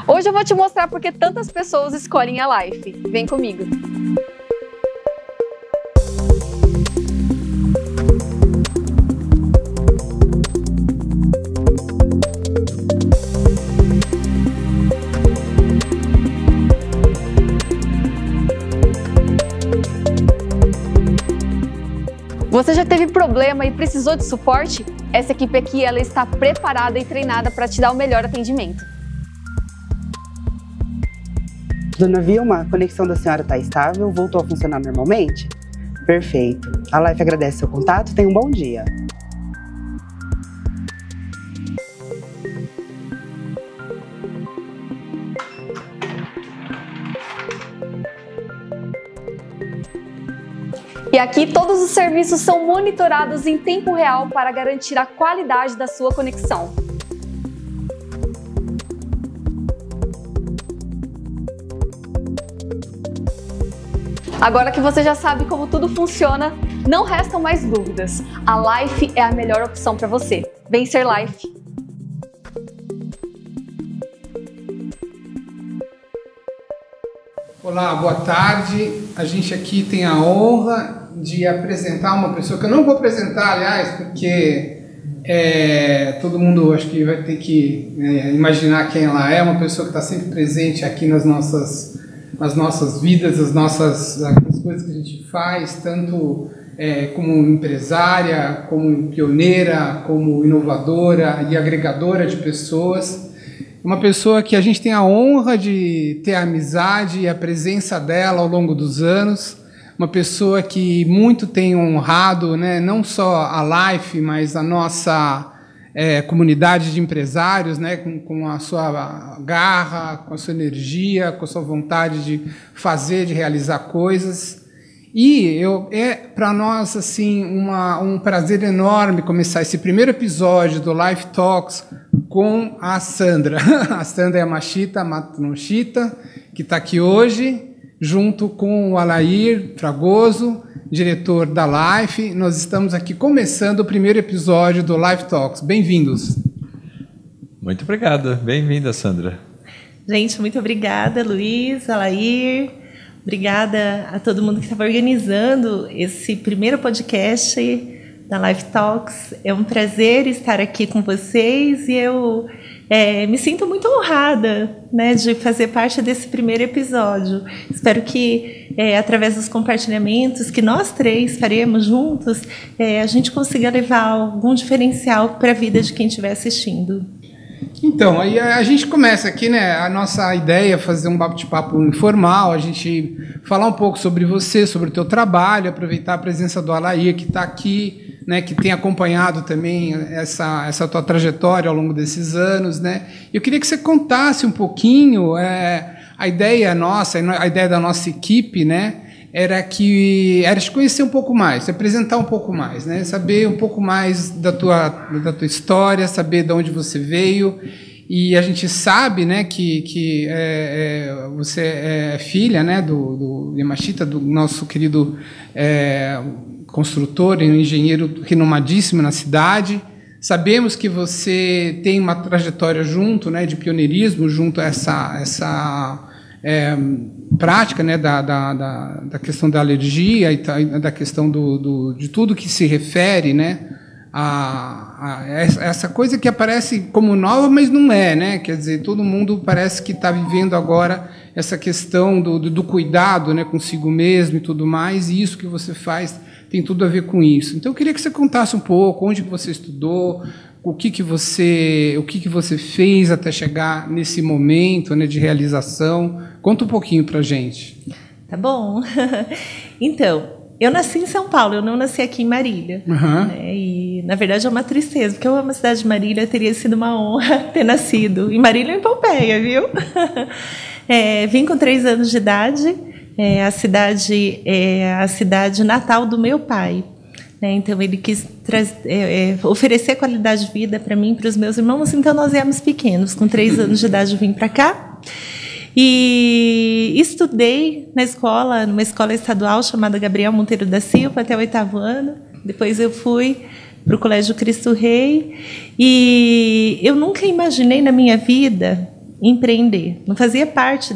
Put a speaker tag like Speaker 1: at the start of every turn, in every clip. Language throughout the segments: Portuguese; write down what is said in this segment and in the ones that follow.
Speaker 1: Hoje eu vou te mostrar porque tantas pessoas escolhem a Life. Vem comigo! Você já teve problema e precisou de suporte? Essa equipe aqui ela está preparada e treinada para te dar o melhor atendimento.
Speaker 2: Dona Vilma, a conexão da senhora está estável? Voltou a funcionar normalmente? Perfeito. A Life agradece seu contato. Tenha um bom dia.
Speaker 1: E aqui todos os serviços são monitorados em tempo real para garantir a qualidade da sua conexão. Agora que você já sabe como tudo funciona, não restam mais dúvidas. A Life é a melhor opção para você. Vem ser Life!
Speaker 3: Olá, boa tarde. A gente aqui tem a honra de apresentar uma pessoa que eu não vou apresentar, aliás, porque todo mundo acho que vai ter que imaginar quem ela é, uma pessoa que está sempre presente aqui nas nossas vidas, as coisas que a gente faz, tanto como empresária, como pioneira, como inovadora e agregadora de pessoas. Uma pessoa que a gente tem a honra de ter a amizade e a presença dela ao longo dos anos. Uma pessoa que muito tem honrado, né, não só a Life, mas a nossa comunidade de empresários, né, com a sua garra, com a sua energia, com a sua vontade de fazer, de realizar coisas. E é para nós assim, um prazer enorme começar esse primeiro episódio do Life Talks com a Sandra. A Sandra Yamashita Matsunoshita, que está aqui hoje, junto com o Alair Fragoso, diretor da Life. Nós estamos aqui começando o primeiro episódio do Life Talks. Bem-vindos.
Speaker 4: Muito obrigado. Bem-vinda, Sandra.
Speaker 5: Gente, muito obrigada, Luiz, Alair. Obrigada a todo mundo que estava organizando esse primeiro podcast da Life Talks. É um prazer estar aqui com vocês e eu me sinto muito honrada, né, de fazer parte desse primeiro episódio. Espero que, através dos compartilhamentos que nós três faremos juntos, a gente consiga levar algum diferencial para a vida de quem estiver assistindo.
Speaker 3: Então, aí a gente começa aqui, né? A nossa ideia é fazer um bate-papo informal, a gente falar um pouco sobre você, sobre o teu trabalho, aproveitar a presença do Alair, que está aqui, né? Que tem acompanhado também essa tua trajetória ao longo desses anos, né? Eu queria que você contasse um pouquinho a ideia nossa, a ideia da nossa equipe, né? Era te conhecer um pouco mais, te apresentar um pouco mais, né? Saber um pouco mais da tua história, saber de onde você veio. E a gente sabe, né, que você é filha, né, do Yamashita, do nosso querido construtor e engenheiro renomadíssimo na cidade. Sabemos que você tem uma trajetória junto, né, de pioneirismo, junto a essa prática, né, da questão da alergia e da questão de tudo que se refere, né, a essa coisa que aparece como nova, mas não é, né? Quer dizer, todo mundo parece que está vivendo agora essa questão do cuidado, né, consigo mesmo e tudo mais, e isso que você faz tem tudo a ver com isso. Então eu queria que você contasse um pouco onde que você estudou, o que você fez até chegar nesse momento, né, de realização. Conta um pouquinho para a gente.
Speaker 5: Tá bom. Então, eu nasci em São Paulo, eu não nasci aqui em Marília.
Speaker 3: Uhum.
Speaker 5: Né? E, na verdade, é uma tristeza, porque eu amo a cidade de Marília, teria sido uma honra ter nascido em Marília ou em Pompeia, viu? Vim com 3 anos de idade, a cidade natal do meu pai. Então, ele quis oferecer qualidade de vida para mim e para os meus irmãos. Então, nós éramos pequenos. Com 3 anos de idade, eu vim para cá. E estudei numa escola estadual chamada Gabriel Monteiro da Silva, até o 8º ano. Depois eu fui para o Colégio Cristo Rei. E eu nunca imaginei na minha vida empreender. Não fazia parte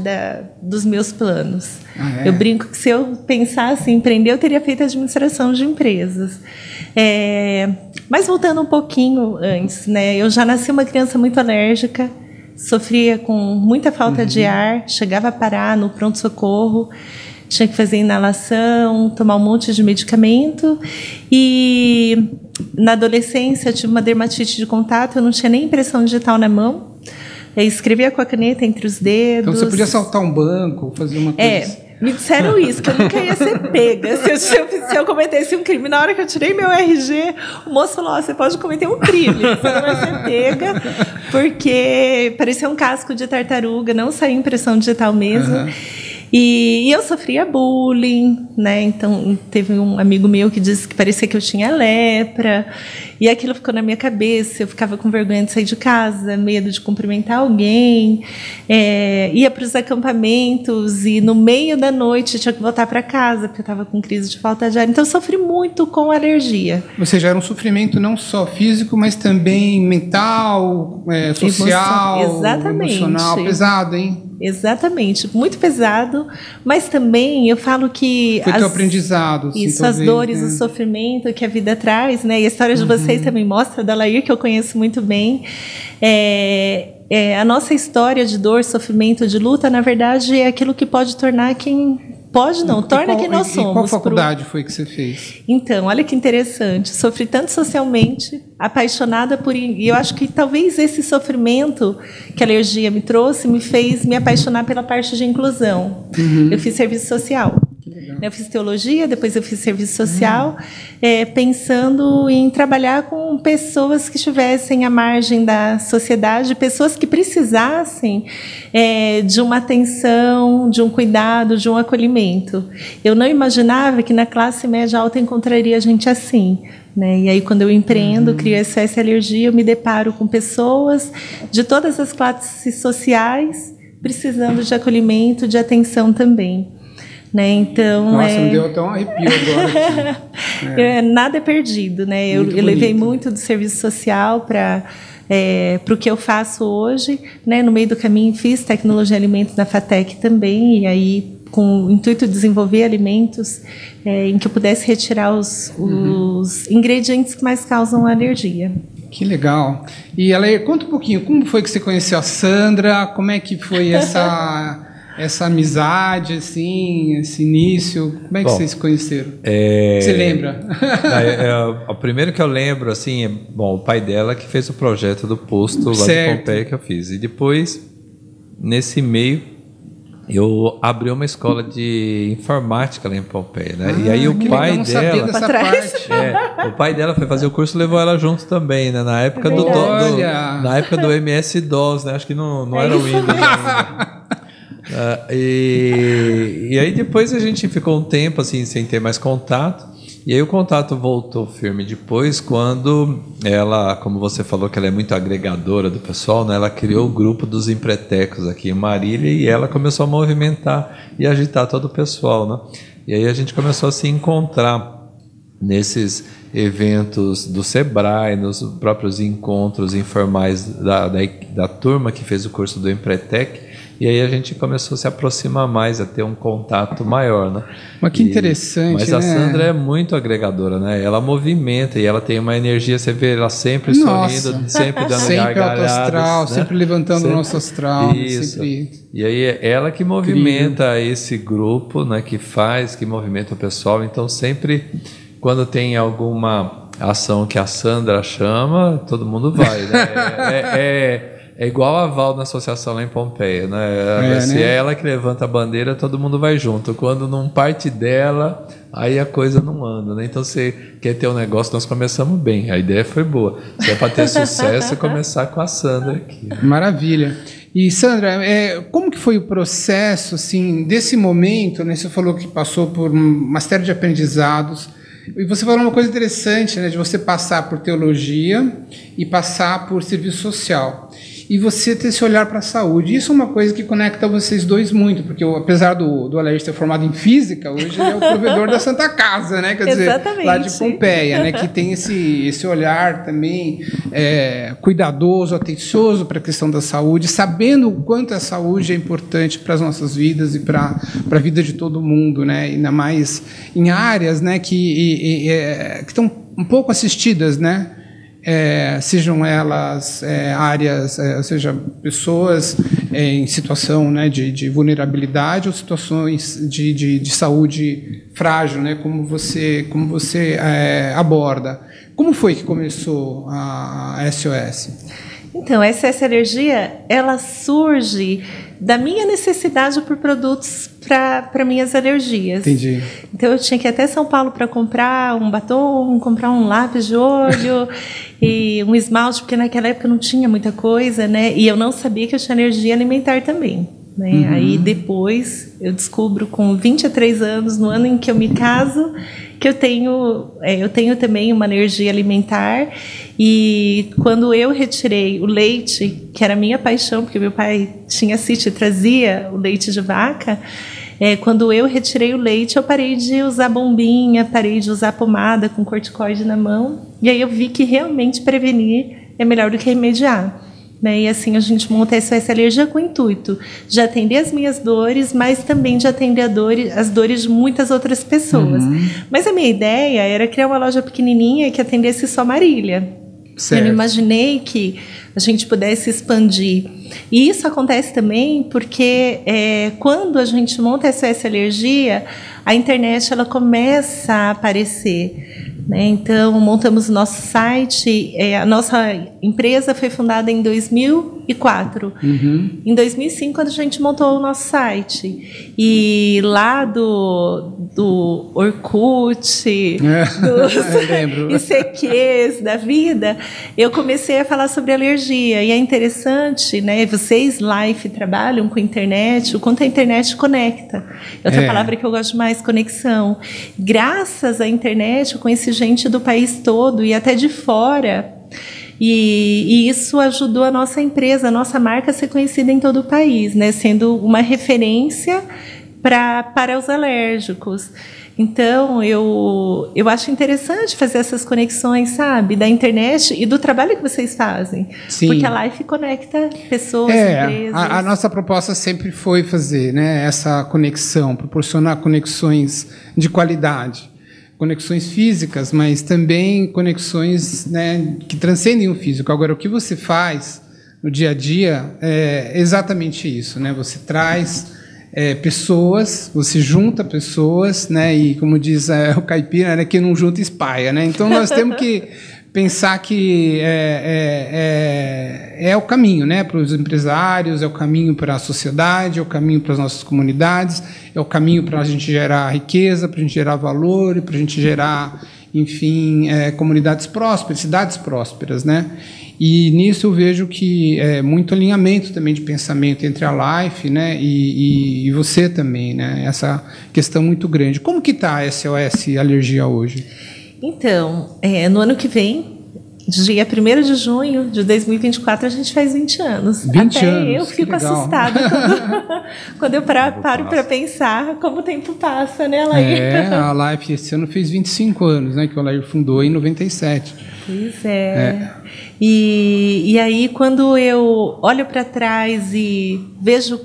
Speaker 5: dos meus planos.
Speaker 3: Ah, é?
Speaker 5: Eu brinco que se eu pensasse em empreender, eu teria feito administração de empresas. Mas voltando um pouquinho antes, né? Eu já nasci uma criança muito alérgica, sofria com muita falta de ar, chegava a parar no pronto-socorro, tinha que fazer inalação, tomar um monte de medicamento. E na adolescência eu tive uma dermatite de contato, eu não tinha nem impressão digital na mão. Eu escrevia com a caneta entre os dedos.
Speaker 3: Então você podia saltar um banco, fazer uma coisa...
Speaker 5: Me disseram isso, que eu nunca ia ser pega se eu cometesse um crime. Na hora que eu tirei meu RG, o moço falou, você pode cometer um crime, você não vai ser pega, porque parecia um casco de tartaruga, não saía impressão digital mesmo. Uhum. E eu sofria bullying, né? Então teve um amigo meu que disse que parecia que eu tinha lepra, e aquilo ficou na minha cabeça. Eu ficava com vergonha de sair de casa, medo de cumprimentar alguém, ia para os acampamentos e no meio da noite eu tinha que voltar para casa porque eu estava com crise de falta de ar. Então eu sofri muito com alergia.
Speaker 3: Ou seja, era um sofrimento não só físico, mas também mental, social, emocional, pesado, hein?
Speaker 5: Exatamente, muito pesado, mas também eu falo que...
Speaker 3: Foi teu aprendizado.
Speaker 5: Isso, as dores, o sofrimento que a vida traz, né? E a história de vocês também mostra, da Lair, que eu conheço muito bem. A nossa história de dor, sofrimento, de luta, na verdade, é aquilo que pode tornar quem... torna quem nós somos.
Speaker 3: E qual faculdade foi que você fez?
Speaker 5: Então, olha que interessante. Sofri tanto socialmente, apaixonada por... E eu acho que talvez esse sofrimento que a alergia me trouxe me fez me apaixonar pela parte de inclusão. Uhum. Eu fiz serviço social. Eu fiz teologia, depois eu fiz serviço social, pensando em trabalhar com pessoas que estivessem à margem da sociedade, pessoas que precisassem de uma atenção, de um cuidado, de um acolhimento. Eu não imaginava que na classe média alta encontraria gente assim. Né? E aí, quando eu empreendo, crio SOS Alergia, eu me deparo com pessoas de todas as classes sociais precisando de acolhimento, de atenção também. Né? Então,
Speaker 3: nossa, me deu até um arrepio agora.
Speaker 5: Nada é perdido. Né? Eu levei muito do serviço social para o que eu faço hoje. Né? No meio do caminho, fiz tecnologia e alimentos na FATEC também, e aí, com o intuito de desenvolver alimentos em que eu pudesse retirar os ingredientes que mais causam alergia.
Speaker 3: Que legal. E, Alair, conta um pouquinho, como foi que você conheceu a Sandra? Como é que foi essa amizade, assim, esse início? Como é que vocês se conheceram? Você lembra?
Speaker 4: O primeiro que eu lembro, assim, o pai dela que fez o projeto do posto lá de Pompeia que eu fiz. E depois, nesse meio, eu abri uma escola de informática lá em Pompeia, né? E aí o pai dela... o pai dela foi fazer o curso e levou ela junto também, né? Na época do MS-DOS, né? Acho que não era o Windows ainda. E aí depois a gente ficou um tempo assim sem ter mais contato, e aí o contato voltou firme depois quando ela, como você falou que ela é muito agregadora do pessoal, né, ela criou o grupo dos empretecos aqui em Marília, e ela começou a movimentar e agitar todo o pessoal, né? E aí a gente começou a se encontrar nesses eventos do Sebrae, nos próprios encontros informais da turma que fez o curso do Empretec. E aí a gente começou a se aproximar mais, a ter um contato maior, né?
Speaker 3: Mas que interessante,
Speaker 4: mas a Sandra é muito agregadora, né? Ela movimenta e ela tem uma energia, você vê ela sempre sorrindo, sempre dando gargalhadas.
Speaker 3: Sempre alto astral, né? Sempre levantando o nosso astral.
Speaker 4: Isso.
Speaker 3: Sempre...
Speaker 4: E aí é ela que movimenta esse grupo, né? Que movimenta o pessoal. Então sempre, quando tem alguma ação que a Sandra chama, todo mundo vai, né? É igual a Val na associação lá em Pompeia, né? Se é ela que levanta a bandeira, todo mundo vai junto. Quando não parte dela, aí a coisa não anda, né? Então, você quer ter um negócio, nós começamos bem. A ideia foi boa. Se é para ter sucesso, é começar com a Sandra aqui.
Speaker 3: Maravilha. E, Sandra, como que foi o processo, assim, desse momento, né? Você falou que passou por uma série de aprendizados. E você falou uma coisa interessante, né? De você passar por teologia e passar por serviço social. e você ter esse olhar para a saúde. Isso é uma coisa que conecta vocês dois muito, porque apesar do Alair ser formado em física, hoje ele é o provedor da Santa Casa, né? Quer dizer, lá de Pompeia, né? Que tem esse olhar também cuidadoso, atencioso para a questão da saúde, sabendo o quanto a saúde é importante para as nossas vidas e para a vida de todo mundo, né? Ainda mais em áreas, né, que estão um pouco assistidas, né? Sejam elas áreas, ou seja, pessoas em situação, né, de vulnerabilidade ou situações de saúde frágil, né, como você aborda. Como foi que começou a SOS?
Speaker 5: Então, a SOS Alergia, ela surge da minha necessidade por produtos para minhas alergias.
Speaker 3: Entendi.
Speaker 5: Então, eu tinha que ir até São Paulo para comprar um batom, comprar um lápis de olho e um esmalte, porque naquela época não tinha muita coisa, né? E eu não sabia que eu tinha alergia alimentar também. Né? Uhum. Aí, depois, eu descubro com 23 anos, no ano em que eu me caso, que eu tenho também uma alergia alimentar. E quando eu retirei o leite, que era a minha paixão, porque meu pai tinha sítio e trazia o leite de vaca, quando eu retirei o leite, eu parei de usar bombinha, parei de usar pomada com corticoide na mão. E aí eu vi que realmente prevenir é melhor do que remediar. Né? E assim a gente monta a SOS Alergia com o intuito de atender as minhas dores, mas também de atender as dores de muitas outras pessoas. Uhum. Mas a minha ideia era criar uma loja pequenininha que atendesse só Marília. Certo. Eu não imaginei que a gente pudesse expandir. E isso acontece também porque quando a gente monta a SOS Alergia, a internet ela começa a aparecer. Né? Então, montamos o nosso site. A nossa empresa foi fundada em 2004. Uhum. Em 2005, quando a gente montou o nosso site. E lá do Orkut, dos ICQs da vida, eu comecei a falar sobre alergia. E é interessante, né? Vocês, Life, trabalham com a internet, o quanto a internet conecta. Outra palavra que eu gosto mais, conexão. Graças à internet, eu conheci gente do país todo e até de fora. E isso ajudou a nossa empresa, a nossa marca a ser conhecida em todo o país, né? Sendo uma referência para os alérgicos. Então, eu acho interessante fazer essas conexões, sabe? Da internet e do trabalho que vocês fazem. Sim. Porque a Life conecta pessoas, empresas.
Speaker 3: A nossa proposta sempre foi fazer, né, essa conexão, proporcionar conexões de qualidade. Conexões físicas, mas também conexões, né, que transcendem o físico. Agora, o que você faz no dia a dia é exatamente isso, né? Você traz pessoas, você junta pessoas, né? E como diz o caipira, né, que não junta espalha, né? Então nós temos que pensar que é o caminho, né, para os empresários, é o caminho para a sociedade, é o caminho para as nossas comunidades, é o caminho para a gente gerar riqueza, para a gente gerar valor e para a gente gerar, enfim, comunidades prósperas, cidades prósperas, né? E nisso eu vejo que muito alinhamento também de pensamento entre a Life, né, e você também, né? Essa questão muito grande. Como que está a SOS Alergia hoje?
Speaker 5: Então, no ano que vem, dia 1º de junho de 2024, a gente faz 20 anos.
Speaker 3: 20
Speaker 5: Até
Speaker 3: anos,
Speaker 5: eu fico assustada quando eu paro para pensar como o tempo passa, né, Alair?
Speaker 3: A Life esse ano fez 25 anos, né, que o Alair fundou em 97.
Speaker 5: Pois é. E aí, quando eu olho para trás e vejo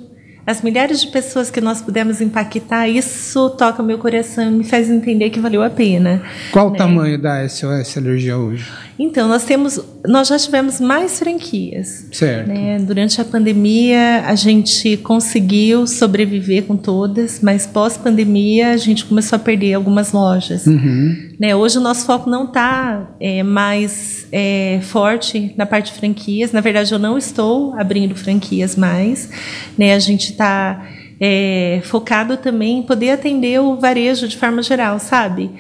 Speaker 5: as milhares de pessoas que nós pudemos impactar, isso toca o meu coração e me faz entender que valeu a pena.
Speaker 3: Qual o tamanho da SOS Alergia hoje?
Speaker 5: Então, nós já tivemos mais franquias.
Speaker 3: Certo.
Speaker 5: Né? Durante a pandemia, a gente conseguiu sobreviver com todas, mas pós-pandemia, a gente começou a perder algumas lojas. Uhum. Né? Hoje, o nosso foco não está mais forte na parte de franquias. Na verdade, eu não estou abrindo franquias mais. Né? A gente está focado também em poder atender o varejo de forma geral, sabe?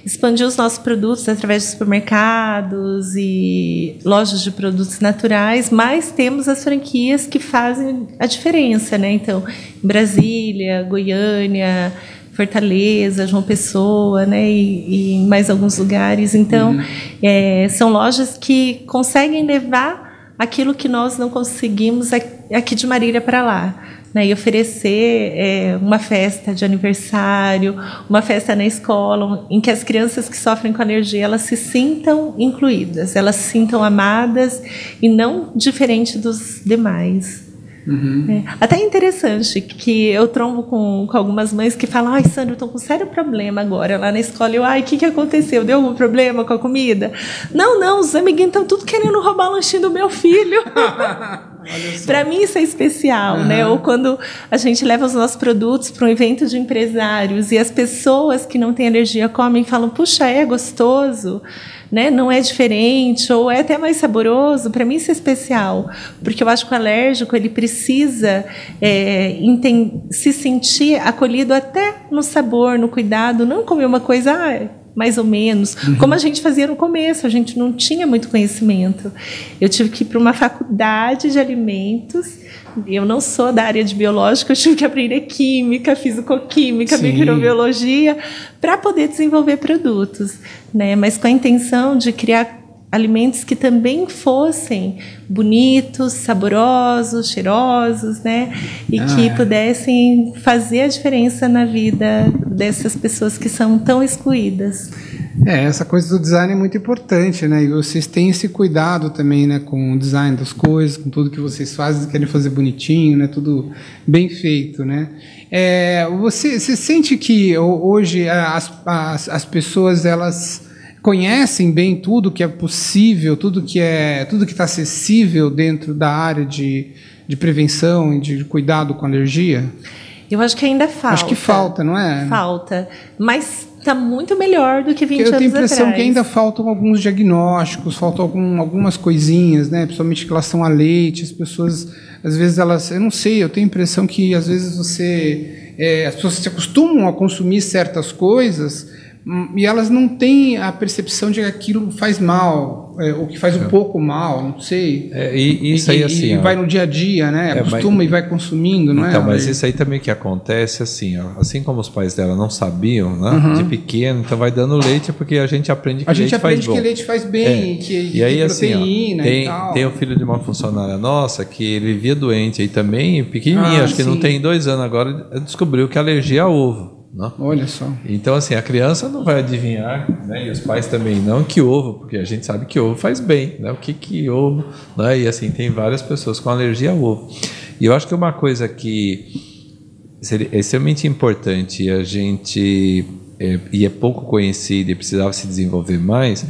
Speaker 5: Expandir os nossos produtos através de supermercados e lojas de produtos naturais, mas temos as franquias que fazem a diferença, né? Então, Brasília, Goiânia, Fortaleza, João Pessoa, né? E em mais alguns lugares. Então, são lojas que conseguem levar aquilo que nós não conseguimos aqui de Marília para lá. E oferecer uma festa de aniversário, uma festa na escola, em que as crianças que sofrem com alergia, elas se sintam incluídas, elas se sintam amadas e não diferente dos demais. Até é interessante que eu trombo com algumas mães que falam: ai, Sandra, eu estou com um sério problema agora lá na escola. Eu, ai, o que aconteceu? Deu algum problema com a comida? Não, os amiguinhos estão tudo querendo roubar o lanchinho do meu filho. Para mim isso é especial, né? Ou quando a gente leva os nossos produtos para um evento de empresários e as pessoas que não têm alergia comem e falam: puxa, é gostoso, né? Não é diferente, ou é até mais saboroso. Para mim isso é especial, porque eu acho que o alérgico ele precisa se sentir acolhido até no sabor, no cuidado, não comer uma coisa mais ou menos, como a gente fazia no começo, a gente não tinha muito conhecimento. Eu tive que ir para uma faculdade de alimentos, eu não sou da área de biológica, eu tive que aprender química, fisicoquímica, microbiologia, para poder desenvolver produtos, né? Mas com a intenção de criar alimentos que também fossem bonitos, saborosos, cheirosos, né? E que pudessem fazer a diferença na vida dessas pessoas que são tão excluídas.
Speaker 3: Essa coisa do design é muito importante, né? E vocês têm esse cuidado também, né, com o design das coisas, com tudo que vocês fazem, querem fazer bonitinho, né? Tudo bem feito, né? Você sente que hoje as pessoas, elas conhecem bem tudo que é possível, tudo que está acessível dentro da área de prevenção e de cuidado com alergia?
Speaker 5: Eu acho que ainda falta.
Speaker 3: Acho que falta, não é?
Speaker 5: Falta, mas está muito melhor do que 20 anos atrás. Eu tenho a impressão
Speaker 3: que ainda faltam alguns diagnósticos, faltam algumas coisinhas, né? Principalmente em relação a leite. As pessoas, às vezes, eu não sei, eu tenho a impressão que, às vezes, as pessoas se acostumam a consumir certas coisas e elas não têm a percepção de que aquilo faz mal, ou que faz um pouco mal, não sei.
Speaker 4: Isso aí, assim,
Speaker 3: e vai no dia a dia, né? Acostuma e vai consumindo, não é?
Speaker 4: Então, mas isso aí também que acontece, assim, assim como os pais dela não sabiam, né? De pequeno, então vai dando leite porque a gente aprende que leite faz bom. A gente aprende
Speaker 3: que leite faz bem,
Speaker 4: e aí,
Speaker 3: proteína
Speaker 4: assim,
Speaker 3: e tal.
Speaker 4: Tem o filho de uma funcionária nossa que ele vivia doente aí também, pequenininho, acho que não tem 2 anos agora, descobriu que alergia a ovo. Não?
Speaker 3: Olha só.
Speaker 4: Então, assim, a criança não vai adivinhar, né? E os pais também não, que ovo, porque a gente sabe que ovo faz bem, né? O que ovo, né? E assim, tem várias pessoas com alergia ao ovo. E eu acho que uma coisa que é extremamente importante e a gente e é pouco conhecida e precisava se desenvolver mais,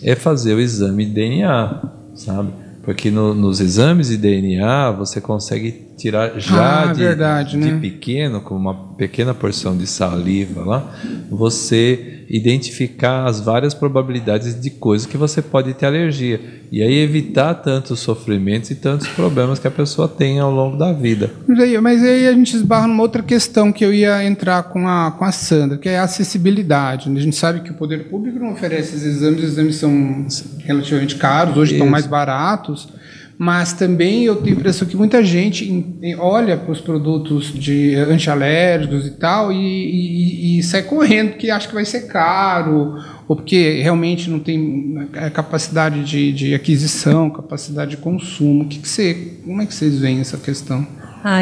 Speaker 4: é fazer o exame de DNA, sabe? Porque nos exames de DNA você consegue tirar já de pequeno, com uma pequena porção de saliva lá, você identificar as várias probabilidades de coisas que você pode ter alergia. E aí evitar tantos sofrimentos e tantos problemas que a pessoa tem ao longo da vida.
Speaker 3: Mas aí a gente esbarra numa outra questão que eu ia entrar com a Sandra, que é a acessibilidade. A gente sabe que o poder público não oferece esses exames, os exames são relativamente caros, hoje estão mais baratos, mas também eu tenho a impressão que muita gente olha para os produtos de antialérgicos e tal e sai correndo porque acha que vai ser caro ou porque realmente não tem capacidade de aquisição, capacidade de consumo. Como é que vocês veem essa questão?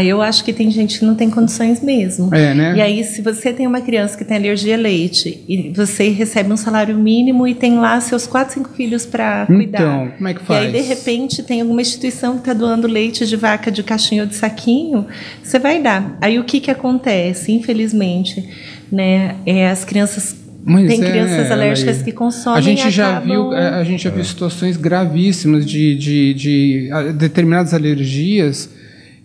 Speaker 5: Eu acho que tem gente que não tem condições mesmo.
Speaker 3: Né?
Speaker 5: E aí, se você tem uma criança que tem alergia a leite e você recebe um salário mínimo e tem lá seus 4, 5 filhos para cuidar.
Speaker 3: Então, como é que faz?
Speaker 5: E aí, de repente, tem alguma instituição que está doando leite de vaca de caixinha ou de saquinho, você vai dar. Aí, o que acontece? Infelizmente, né, as crianças... Tem crianças alérgicas que consomem.
Speaker 3: A gente já viu situações gravíssimas de determinadas alergias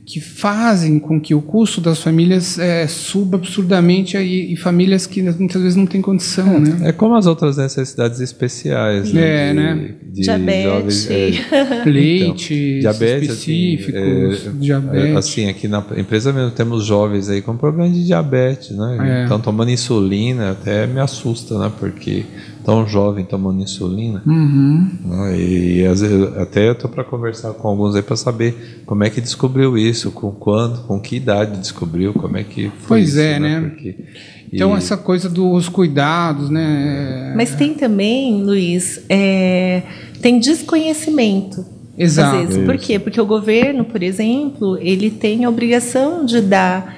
Speaker 3: que fazem com que o custo das famílias suba absurdamente e famílias que muitas vezes não têm condição, né?
Speaker 4: É como as outras necessidades especiais, né?
Speaker 5: De diabetes,
Speaker 3: leite,
Speaker 4: então, diabetes
Speaker 3: específicos, diabetes.
Speaker 4: Assim, aqui na empresa mesmo temos jovens aí com problema de diabetes, né? Estão tomando insulina, até me assusta, né? Porque tão jovem tomando insulina. E às vezes até eu estou para conversar com alguns aí para saber como é que descobriu isso, com que idade descobriu, como é que foi isso,
Speaker 3: né? Porque, então essa coisa dos cuidados, né?
Speaker 5: Mas tem também, Luiz, tem desconhecimento
Speaker 3: Exato.
Speaker 5: Às vezes. Por quê? Porque o governo, por exemplo, ele tem a obrigação de dar,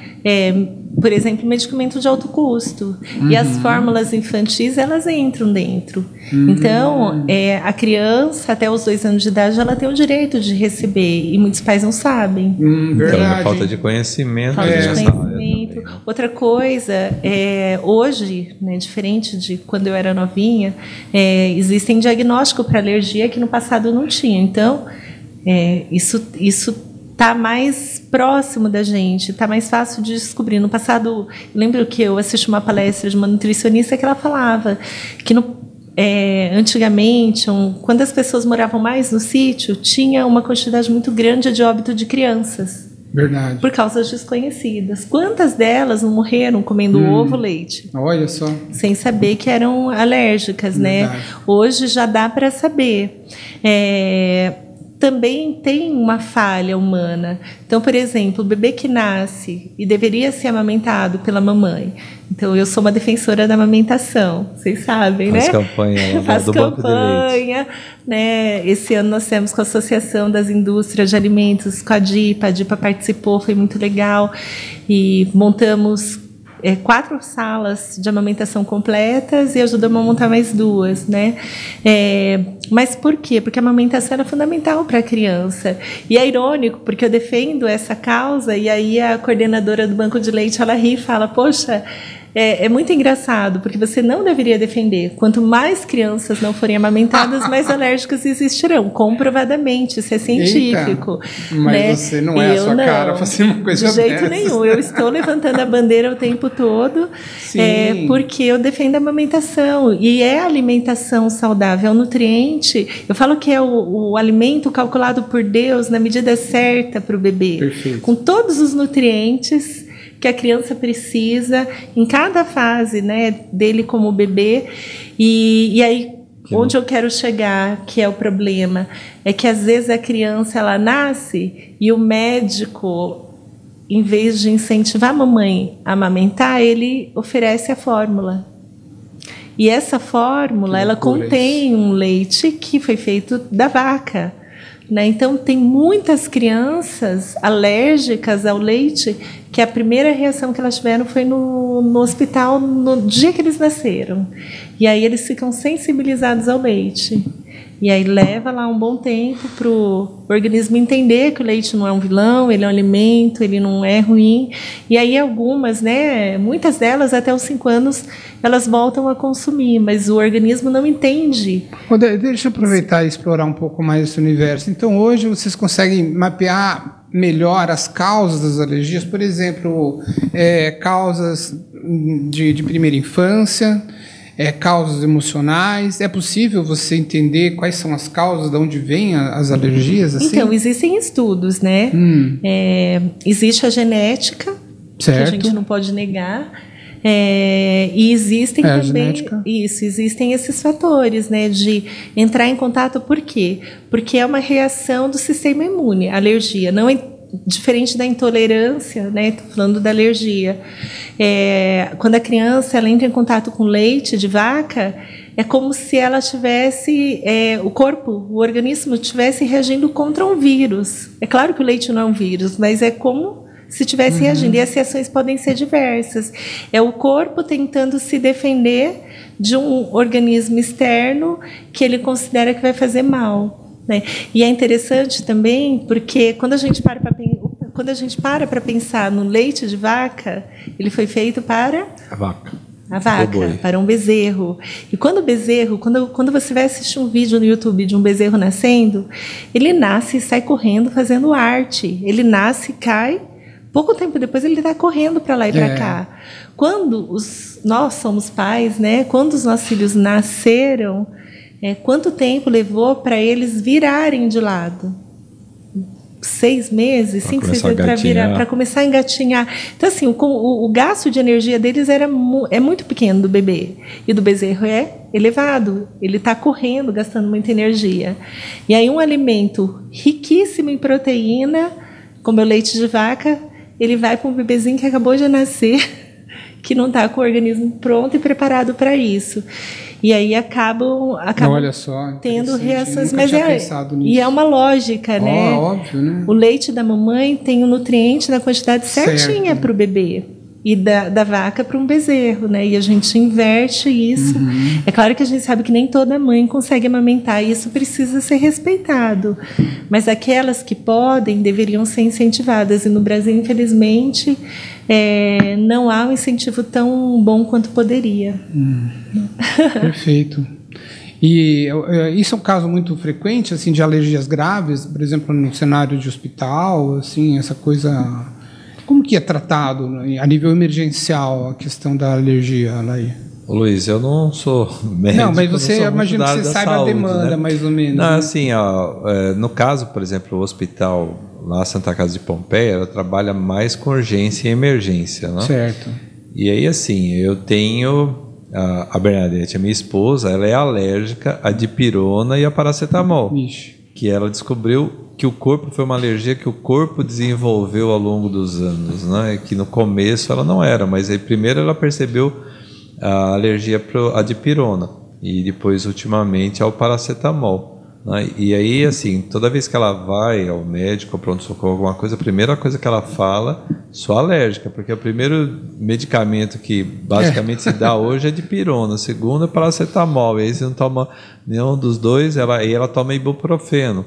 Speaker 5: por exemplo, medicamento de alto custo. E as fórmulas infantis, elas entram dentro. Então, a criança, até os 2 anos de idade, ela tem o direito de receber. E muitos pais não sabem.
Speaker 3: Verdade.
Speaker 4: Então, falta de conhecimento.
Speaker 5: Falta de conhecimento. Outra coisa, hoje, né, diferente de quando eu era novinha, existem diagnósticos para alergia que no passado não tinha. Então, isso está mais próximo da gente, está mais fácil de descobrir. No passado, eu lembro que eu assisti uma palestra de uma nutricionista que ela falava que antigamente, quando as pessoas moravam mais no sítio, tinha uma quantidade muito grande de óbito de crianças.
Speaker 3: Verdade.
Speaker 5: Por causas desconhecidas. Quantas delas não morreram comendo ovo, leite?
Speaker 3: Olha só.
Speaker 5: Sem saber que eram alérgicas, né? Hoje já dá para saber. Também tem uma falha humana. Então, por exemplo, o bebê que nasce e deveria ser amamentado pela mamãe. Então, eu sou uma defensora da amamentação, vocês sabem, né?
Speaker 4: Faz campanha,
Speaker 5: né? Esse ano nós temos com a Associação das Indústrias de Alimentos, com a DIPA participou, foi muito legal. E montamos 4 salas de amamentação completas e ajudamos a montar mais 2, né? Mas por quê? Porque a amamentação é fundamental para a criança. E é irônico, porque eu defendo essa causa e aí a coordenadora do Banco de Leite, ela ri e fala, poxa, é muito engraçado, porque você não deveria defender. Quanto mais crianças não forem amamentadas, mais alérgicas existirão. Comprovadamente, isso é científico.
Speaker 3: Eita, mas
Speaker 5: né?
Speaker 3: você não é a sua cara fazer uma coisa dessa.
Speaker 5: De jeito nenhum. Eu estou levantando a bandeira o tempo todo, porque eu defendo a amamentação. E é a alimentação saudável, é o nutriente. Eu falo que é o alimento calculado por Deus na medida certa para o bebê.
Speaker 3: Perfeito.
Speaker 5: Com todos os nutrientes que a criança precisa em cada fase, né, dele como bebê. E aí, onde eu quero chegar, que é o problema, é que às vezes a criança ela nasce e o médico, em vez de incentivar a mamãe a amamentar, ele oferece a fórmula. E essa fórmula, ela contém um leite que foi feito da vaca. Né? Então, tem muitas crianças alérgicas ao leite que a primeira reação que elas tiveram foi no hospital no dia que eles nasceram. E aí eles ficam sensibilizados ao leite. E aí leva lá um bom tempo para o organismo entender que o leite não é um vilão, ele é um alimento, ele não é ruim. E aí algumas, né, muitas delas até os 5 anos, elas voltam a consumir, mas o organismo não entende.
Speaker 3: Deixa eu aproveitar e explorar um pouco mais esse universo. Então hoje vocês conseguem mapear melhor as causas das alergias, por exemplo, causas de primeira infância, causas emocionais. É possível você entender quais são as causas, de onde vêm as alergias? Assim?
Speaker 5: Então, existem estudos, né? Existe a genética,
Speaker 3: certo,
Speaker 5: que a gente não pode negar. E existem também existem esses fatores, né, de entrar em contato. Por quê? Porque é uma reação do sistema imune. A alergia não é diferente da intolerância, né? Estou falando da alergia. Quando a criança ela entra em contato com leite de vaca, é como se ela tivesse, o organismo estivesse reagindo contra um vírus. É claro que o leite não é um vírus, mas é como se estivesse reagindo. E as reações podem ser diversas. É o corpo tentando se defender de um organismo externo que ele considera que vai fazer mal. Né? E é interessante também porque quando a gente para para pensar no leite de vaca, ele foi feito para
Speaker 4: a vaca,
Speaker 5: para um bezerro. E quando você vai assistir um vídeo no YouTube de um bezerro nascendo, ele nasce e sai correndo fazendo arte. Ele nasce e cai, pouco tempo depois ele está correndo para lá e para cá. Quando nós somos pais, né? Quando os nossos filhos nasceram, quanto tempo levou para eles virarem de lado? 6 meses, 5, 6 meses para começar a engatinhar. Então, assim, o gasto de energia deles é muito pequeno do bebê. E do bezerro é elevado. Ele está correndo, gastando muita energia. E aí um alimento riquíssimo em proteína, como é o leite de vaca, ele vai para um bebezinho que acabou de nascer, que não está com o organismo pronto e preparado para isso. E aí acabam
Speaker 3: Olha só,
Speaker 5: tendo reações.
Speaker 3: Mas
Speaker 5: e é uma lógica, né?
Speaker 3: Óbvio, né?
Speaker 5: O leite da mamãe tem o nutriente na quantidade certinha para o bebê. E da vaca para um bezerro, né? E a gente inverte isso. É claro que a gente sabe que nem toda mãe consegue amamentar, e isso precisa ser respeitado. Mas aquelas que podem deveriam ser incentivadas. E no Brasil, infelizmente, não há um incentivo tão bom quanto poderia.
Speaker 3: Perfeito. E isso é um caso muito frequente, assim, de alergias graves, por exemplo, no cenário de hospital, assim, essa coisa. Como que é tratado a nível emergencial a questão da alergia, Alair?
Speaker 4: Luiz, eu não sou médico.
Speaker 3: Não, mas você, imagino que você saiba
Speaker 4: saúde,
Speaker 3: a demanda, né? Mais ou menos.
Speaker 4: Não,
Speaker 3: né?
Speaker 4: assim, no caso, por exemplo, o hospital lá, Santa Casa de Pompeia, ela trabalha mais com urgência e emergência, né?
Speaker 3: Certo.
Speaker 4: E aí, assim, eu tenho a Bernadette, a minha esposa, ela é alérgica à dipirona e a paracetamol.
Speaker 3: Ixi.
Speaker 4: Que ela descobriu que o corpo foi uma alergia que o corpo desenvolveu ao longo dos anos, né? Que no começo ela não era, mas aí primeiro ela percebeu a alergia à dipirona e depois ultimamente ao paracetamol, né? E aí, assim, toda vez que ela vai ao médico, ao pronto-socorro, alguma coisa, a primeira coisa que ela fala, sou alérgica, porque o primeiro medicamento que basicamente se dá hoje é dipirona, o segundo é paracetamol, e aí se não toma nenhum dos dois, aí ela toma ibuprofeno.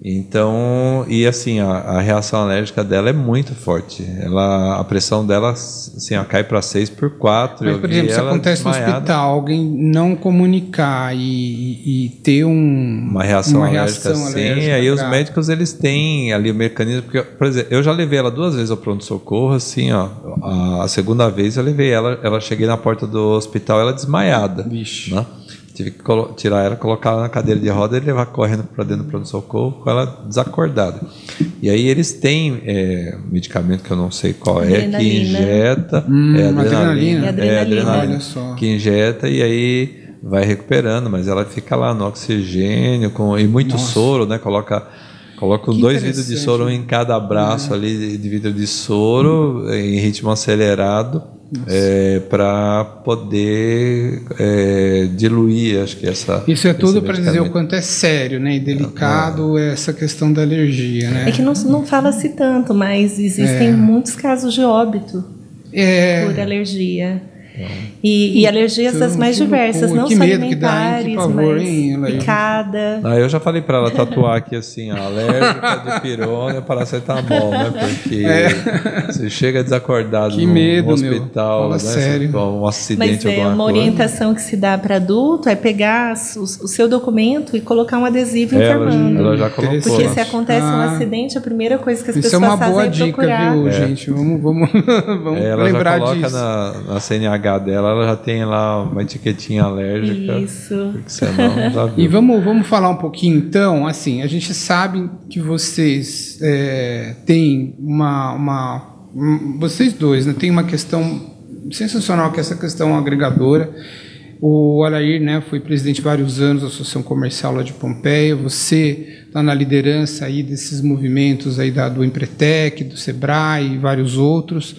Speaker 4: Então, e assim, a reação alérgica dela é muito forte. A pressão dela assim, cai para 6/4.
Speaker 3: Mas, por exemplo, se acontece desmaiada, no hospital, alguém não comunicar e ter uma reação alérgica
Speaker 4: assim, aí os médicos eles têm ali o mecanismo. Porque, por exemplo, eu já levei ela 2 vezes ao pronto-socorro, assim, ó. A segunda vez eu levei ela cheguei na porta do hospital, ela desmaiada.
Speaker 3: Vixe.
Speaker 4: Né? Tive que tirar ela, colocar ela na cadeira de roda e levar correndo para dentro do pronto-socorro com ela desacordada. E aí eles têm medicamento que eu não sei qual
Speaker 5: adrenalina.
Speaker 4: Que injeta. Adrenalina. Que injeta e aí vai recuperando, mas ela fica lá no oxigênio e muito soro, né? Coloca 2 vidros de soro em cada braço ali de vidro de soro em ritmo acelerado. Para poder diluir, acho que
Speaker 3: isso é tudo para dizer o quanto é sério, né, e delicado essa questão da alergia, né?
Speaker 5: É que não fala-se tanto, mas existem muitos casos de óbito por alergia. E alergias das mais diversas, não só alimentares, mas picada.
Speaker 4: Eu já falei para ela tatuar aqui assim, alérgica, dipirona e paracetamol, né? Porque você chega desacordado no hospital, né?
Speaker 3: Sério.
Speaker 4: Um acidente,
Speaker 5: mas uma orientação que se dá para adulto é pegar o seu documento e colocar um adesivo informando.
Speaker 4: Ela já colocou.
Speaker 5: Porque se acontece um acidente, a primeira coisa que as pessoas fazem é procurar.
Speaker 3: Isso é uma boa dica, viu, gente? Vamos lembrar disso. Ela já coloca na CNH dela, ela já tem lá uma etiquetinha alérgica.
Speaker 5: Isso.
Speaker 4: Porque senão já viu.
Speaker 3: E vamos falar um pouquinho então, assim, a gente sabe que vocês têm vocês dois, né, tem uma questão sensacional, que é essa questão agregadora. O Alair, né, foi presidente vários anos da Associação Comercial lá de Pompeia. Você está na liderança aí desses movimentos aí do Empretec, do Sebrae e vários outros.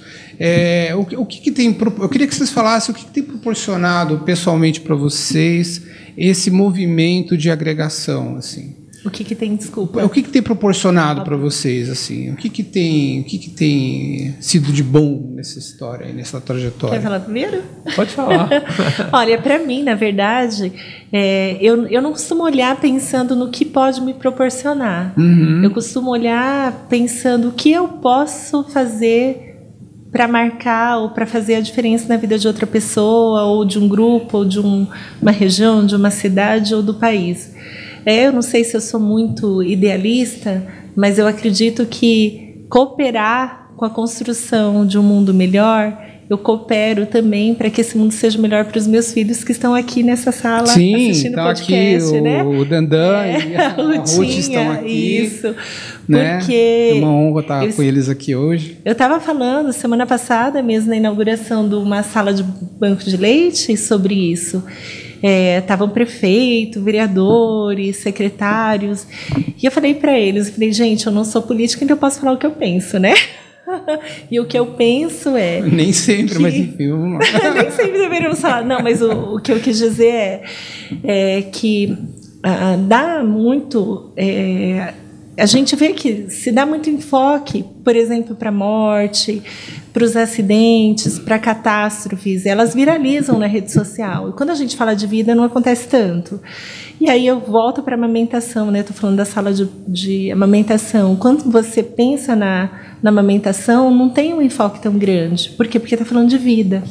Speaker 3: O que tem? Eu queria que vocês falassem o que tem proporcionado pessoalmente para vocês esse movimento de agregação, assim.
Speaker 5: O que tem, desculpa?
Speaker 3: O que tem proporcionado para vocês, assim? O que tem sido de bom nessa história, nessa trajetória?
Speaker 5: Quer falar primeiro?
Speaker 4: Pode falar.
Speaker 5: Olha, para mim, na verdade, eu não costumo olhar pensando no que pode me proporcionar. Eu costumo olhar pensando o que eu posso fazer para marcar ou para fazer a diferença na vida de outra pessoa, ou de um grupo, ou de uma região, de uma cidade ou do país. Eu não sei se eu sou muito idealista, mas eu acredito que cooperar com a construção de um mundo melhor, eu coopero também para que esse mundo seja melhor para os meus filhos que estão aqui nessa sala assistindo o podcast.
Speaker 3: Aqui,
Speaker 5: né?
Speaker 3: O Dandan e a Ruth estão aqui.
Speaker 5: Isso,
Speaker 3: né?
Speaker 5: porque...
Speaker 3: É uma honra estar com eles aqui hoje.
Speaker 5: Eu estava falando, semana passada mesmo, na inauguração de uma sala de banco de leite, sobre isso. Estavam prefeito, vereadores, secretários, e eu falei para eles, gente, eu não sou política, então eu posso falar o que eu penso, né? E o que eu penso é...
Speaker 3: Nem sempre, mas enfim, vamos lá.
Speaker 5: Nem sempre deveríamos falar. Não, mas o que eu quis dizer é que dá muito... a gente vê que se dá muito enfoque, por exemplo, para a morte, para os acidentes, para catástrofes, elas viralizam na rede social. E quando a gente fala de vida, não acontece tanto. E aí eu volto para a amamentação, né? Estou falando da sala de amamentação. Quando você pensa na amamentação, não tem um enfoque tão grande. Por quê? Porque está falando de vida.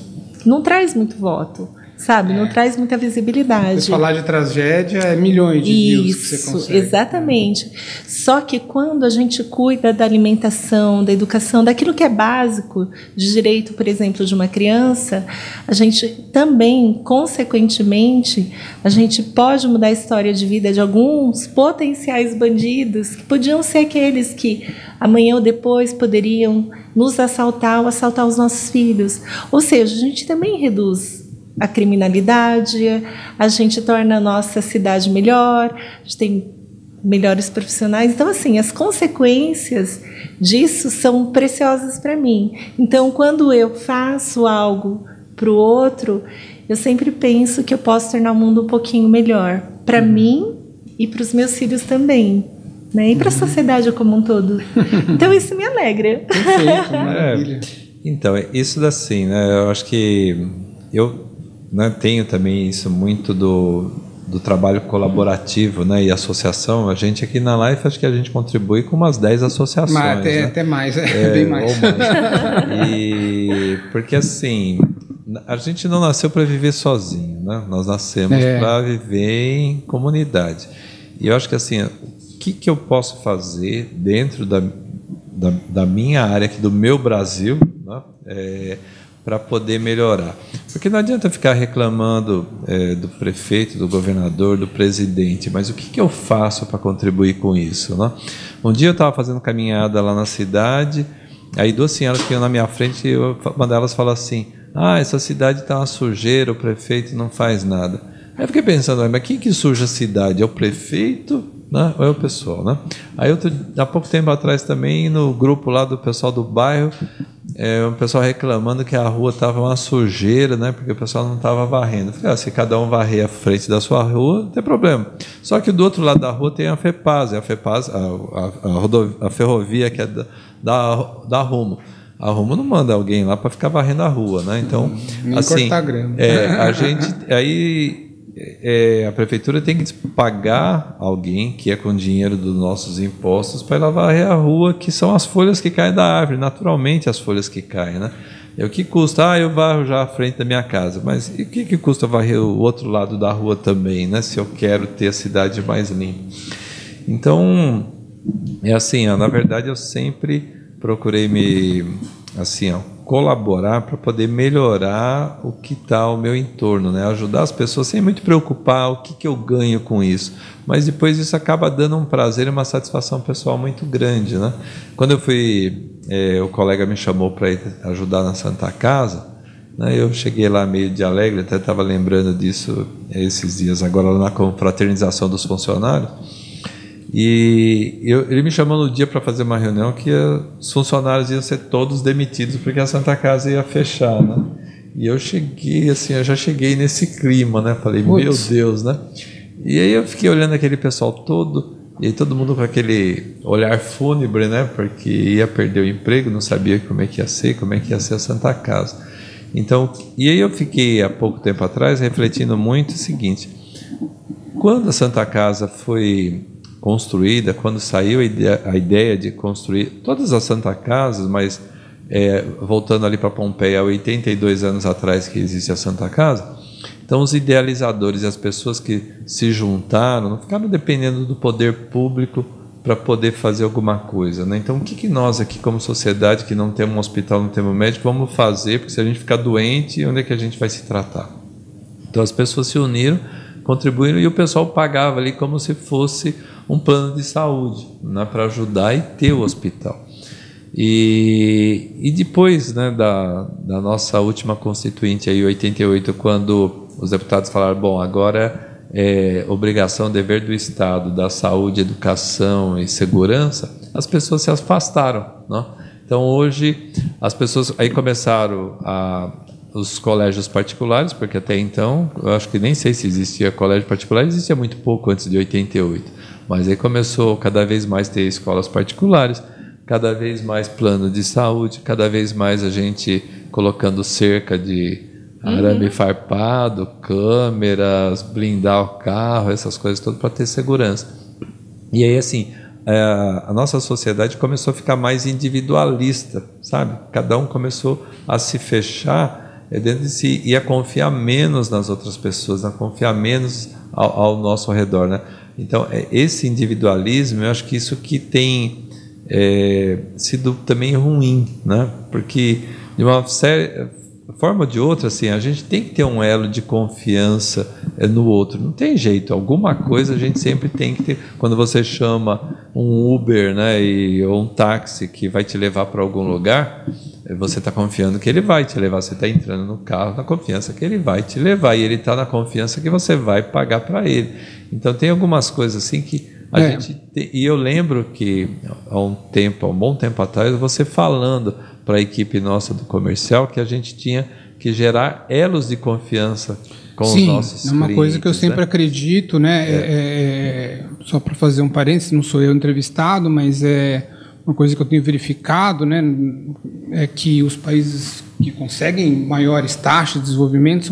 Speaker 5: Não traz muito voto, sabe? Não traz muita visibilidade.
Speaker 3: Se falar de tragédia, é milhões de views que você consegue.
Speaker 5: Exatamente. Só que quando a gente cuida da alimentação, da educação, daquilo que é básico de direito, por exemplo, de uma criança, a gente também, consequentemente, a gente pode mudar a história de vida de alguns potenciais bandidos que podiam ser aqueles que amanhã ou depois poderiam nos assaltar ou assaltar os nossos filhos. Ou seja, a gente também reduz a criminalidade, a gente torna a nossa cidade melhor, a gente tem melhores profissionais. Então, assim, as consequências disso são preciosas para mim. Então, quando eu faço algo para o outro, eu sempre penso que eu posso tornar o mundo um pouquinho melhor para mim e para os meus filhos também, né? E para a sociedade como um todo. Então, isso me alegra.
Speaker 3: Perfeito, maravilha.
Speaker 4: Então, isso assim, né? Eu acho que eu tenho também isso muito do trabalho colaborativo, né, e associação. A gente aqui na Life, acho que a gente contribui com umas 10 associações.
Speaker 3: Mas até mais, bem mais.
Speaker 4: E porque assim, a gente não nasceu para viver sozinho, né? Nós nascemos para viver em comunidade. E eu acho que assim, o que eu posso fazer dentro da minha área aqui, do meu Brasil, né, para poder melhorar. Porque não adianta ficar reclamando do prefeito, do governador, do presidente, mas o que eu faço para contribuir com isso, né? Um dia eu estava fazendo caminhada lá na cidade, aí 2 senhoras que iam na minha frente, uma delas falou assim: essa cidade está uma sujeira, o prefeito não faz nada. Aí eu fiquei pensando, mas quem que suja a cidade? É o prefeito, né? Ou é o pessoal, né? Aí há pouco tempo atrás também, no grupo lá do pessoal do bairro, o pessoal reclamando que a rua estava uma sujeira, né? Porque o pessoal não estava varrendo. Eu falei, se cada um varrer a frente da sua rua, não tem problema. Só que do outro lado da rua tem a FEPAS, a ferrovia que é da Rumo. A Rumo não manda alguém lá para ficar varrendo a rua, né? Então,
Speaker 3: nem
Speaker 4: assim,
Speaker 3: cortar grama.
Speaker 4: a gente a prefeitura tem que pagar alguém que é com dinheiro dos nossos impostos para ir lá varrer a rua, que são as folhas que caem da árvore, naturalmente as folhas que caem, né? O que custa? Eu varro já à frente da minha casa, mas e o que custa varrer o outro lado da rua também, né? Se eu quero ter a cidade mais limpa. Então, assim, na verdade eu sempre procurei colaborar para poder melhorar o que está ao meu entorno, né? Ajudar as pessoas sem muito preocupar o que eu ganho com isso, mas depois isso acaba dando um prazer e uma satisfação pessoal muito grande, né? Quando eu fui, o colega me chamou para ir ajudar na Santa Casa, né? Eu cheguei lá meio de alegre, até estava lembrando disso esses dias agora na confraternização dos funcionários. E ele me chamou no dia para fazer uma reunião que os funcionários iam ser todos demitidos porque a Santa Casa ia fechar, né? E eu cheguei assim, eu já cheguei nesse clima, né? Falei, meu Deus, né? E aí eu fiquei olhando aquele pessoal todo, e aí todo mundo com aquele olhar fúnebre, né? Porque ia perder o emprego, não sabia como é que ia ser a Santa Casa. Então, e aí eu fiquei há pouco tempo atrás refletindo muito o seguinte: quando a Santa Casa foi construída, quando saiu a ideia de construir todas as Santa Casas, mas voltando ali para Pompeia, há 82 anos atrás que existe a Santa Casa, então os idealizadores e as pessoas que se juntaram não ficaram dependendo do poder público para poder fazer alguma coisa, né? Então o que nós aqui como sociedade, que não temos um hospital, não temos médico, vamos fazer? Porque se a gente ficar doente, onde é que a gente vai se tratar? Então as pessoas se uniram, contribuíram, e o pessoal pagava ali como se fosse um plano de saúde, né, para ajudar e ter o hospital. E depois, né, da nossa última constituinte, aí, 88, quando os deputados falaram, bom, agora é obrigação, dever do Estado, da saúde, educação e segurança, as pessoas se afastaram, né? Então hoje as pessoas aí começaram os colégios particulares, porque até então, eu acho que nem sei se existia colégio particular, existia muito pouco antes de 88, mas aí começou cada vez mais ter escolas particulares, cada vez mais plano de saúde, cada vez mais a gente colocando cerca de arame farpado, câmeras, blindar o carro, essas coisas todas para ter segurança. E aí, assim, a nossa sociedade começou a ficar mais individualista, sabe? Cada um começou a se fechar dentro de si e a confiar menos nas outras pessoas, a confiar menos ao nosso redor, né? Então, esse individualismo, eu acho que isso que tem sido também ruim, né? Porque de uma forma ou de outra, assim, a gente tem que ter um elo de confiança no outro. Não tem jeito, alguma coisa a gente sempre tem que ter. Quando você chama um Uber, né, ou um táxi que vai te levar para algum lugar, você está confiando que ele vai te levar. Você está entrando no carro na confiança que ele vai te levar, e ele está na confiança que você vai pagar para ele. Então tem algumas coisas assim que a gente tem, e eu lembro que há um bom tempo atrás, você falando para a equipe nossa do comercial que a gente tinha que gerar elos de confiança com os nossos clientes.
Speaker 3: É uma coisa que eu sempre acredito, né? Só para fazer um parênteses, não sou eu entrevistado, mas é uma coisa que eu tenho verificado, né? É que os países que conseguem maiores taxas de desenvolvimento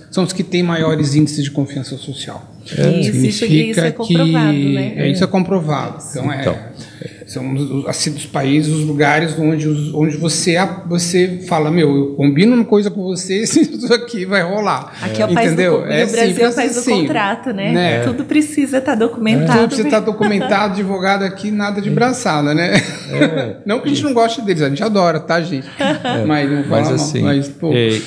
Speaker 3: são os que têm maiores índices de confiança social.
Speaker 5: Isso é comprovado, né?
Speaker 3: Isso é comprovado. Então, são assim, dos países, os lugares onde você fala, eu combino uma coisa com você, isso aqui vai rolar.
Speaker 5: Aqui é o país do Brasil é o país do contrato, né? Tudo precisa estar documentado.
Speaker 3: Tudo precisa estar documentado, advogado aqui, nada de braçada, né? Não que a gente não goste deles, a gente adora, tá, gente? Mas
Speaker 4: assim,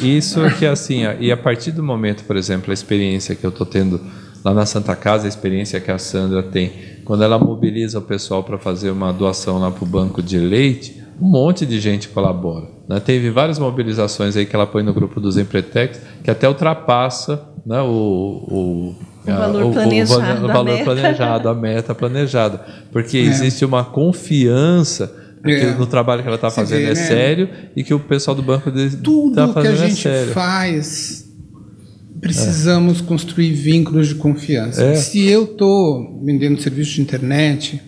Speaker 4: isso que assim, e a partir do momento, por exemplo, a experiência que eu estou tendo lá na Santa Casa, a experiência que a Sandra tem, quando ela mobiliza o pessoal para fazer uma doação lá para o banco de leite, um monte de gente colabora, né? Teve várias mobilizações aí que ela põe no grupo dos Empretex, que até ultrapassa, né, o valor planejado, a meta planejada, porque existe uma confiança que no trabalho que ela está fazendo sério e que o pessoal do banco está fazendo
Speaker 3: que a gente faz, precisamos construir vínculos de confiança. Se eu estou vendendo serviço de internet,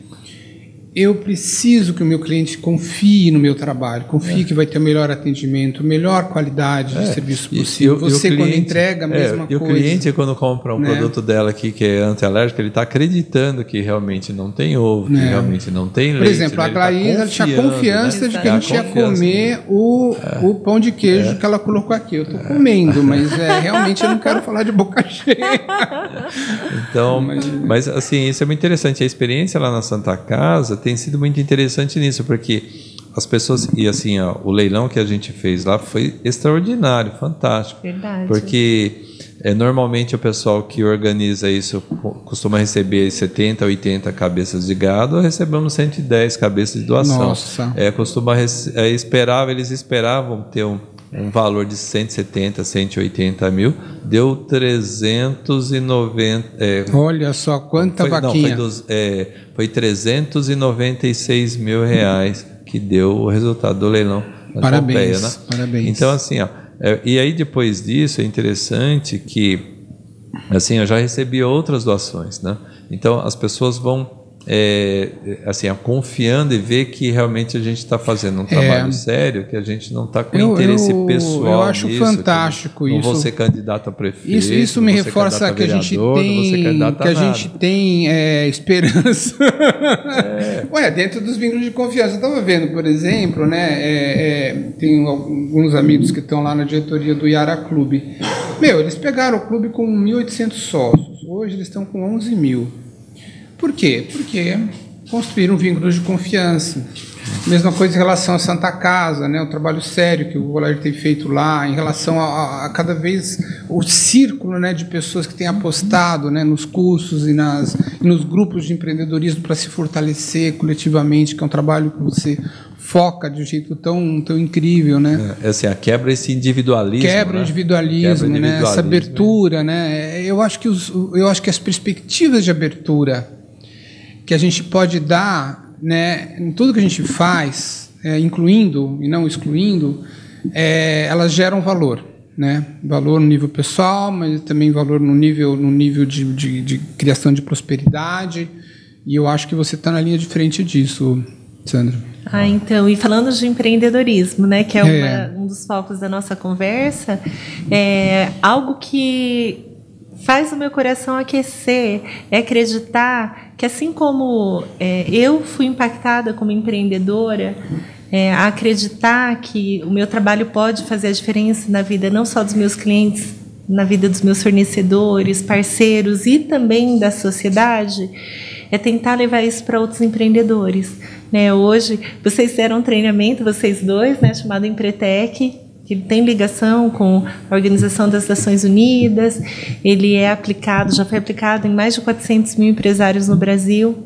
Speaker 3: eu preciso que o meu cliente confie no meu trabalho, confie que vai ter o melhor atendimento, melhor qualidade de serviço possível. Você, quando entrega, a mesma coisa.
Speaker 4: E o cliente, quando compra um produto dela aqui que é antialérgico, ele está acreditando que realmente não tem ovo, que realmente não tem leite.
Speaker 3: Por exemplo, a Claís tinha confiança de que a gente ia comer o pão de queijo que ela colocou aqui. Eu estou comendo, mas realmente eu não quero falar de boca cheia.
Speaker 4: Então, mas assim, isso é muito interessante. A experiência lá na Santa Casa tem sido muito interessante nisso, porque as pessoas, e assim, o leilão que a gente fez lá foi extraordinário, fantástico.
Speaker 5: Verdade.
Speaker 4: Porque normalmente o pessoal que organiza isso costuma receber 70, 80 cabeças de gado, recebemos 110 cabeças de doação.
Speaker 3: Nossa.
Speaker 4: Eles esperavam ter um valor de 170, 180 mil, deu 390...
Speaker 3: Olha só, quanta vaquinha.
Speaker 4: Foi 396 mil reais que deu o resultado do leilão da Pompeia, né?
Speaker 3: Parabéns.
Speaker 4: Então, assim, e aí depois disso é interessante que, assim, eu já recebi outras doações, né? Então, as pessoas vão assim, confiando e ver que realmente a gente está fazendo um trabalho sério, que a gente não está com interesse pessoal.
Speaker 3: Eu acho fantástico isso.
Speaker 4: Não vou ser candidato a prefeito.
Speaker 3: Isso me reforça que a gente tem esperança. Dentro dos vínculos de confiança. Eu estava vendo, por exemplo, né, tem alguns amigos que estão lá na diretoria do Yara Clube. Eles pegaram o clube com 1.800 sócios. Hoje eles estão com 11 mil. Por quê? Porque construíram vínculos de confiança. Mesma coisa em relação à Santa Casa, né? O trabalho sério que o Goulart tem feito lá, em relação a cada vez o círculo, né, de pessoas que têm apostado, né, nos cursos e nos grupos de empreendedorismo para se fortalecer coletivamente, que é um trabalho que você foca de um jeito tão incrível, né?
Speaker 4: Assim, quebra esse individualismo.
Speaker 3: Quebra o individualismo, né? Essa abertura, né? Eu acho que as perspectivas de abertura que a gente pode dar, né, em tudo que a gente faz, incluindo e não excluindo, elas geram valor, né? Valor no nível pessoal, mas também valor no nível de criação de prosperidade. E eu acho que você está na linha de frente disso, Sandra.
Speaker 5: Então, e falando de empreendedorismo, né, que é um dos focos da nossa conversa, algo que faz o meu coração aquecer é acreditar que, assim como eu fui impactada como empreendedora, a acreditar que o meu trabalho pode fazer a diferença na vida não só dos meus clientes, na vida dos meus fornecedores, parceiros e também da sociedade, é tentar levar isso para outros empreendedores. Né? Hoje, vocês fizeram um treinamento, vocês dois, né, chamado Empretec, que tem ligação com a Organização das Nações Unidas. Ele já foi aplicado em mais de 400 mil empresários no Brasil.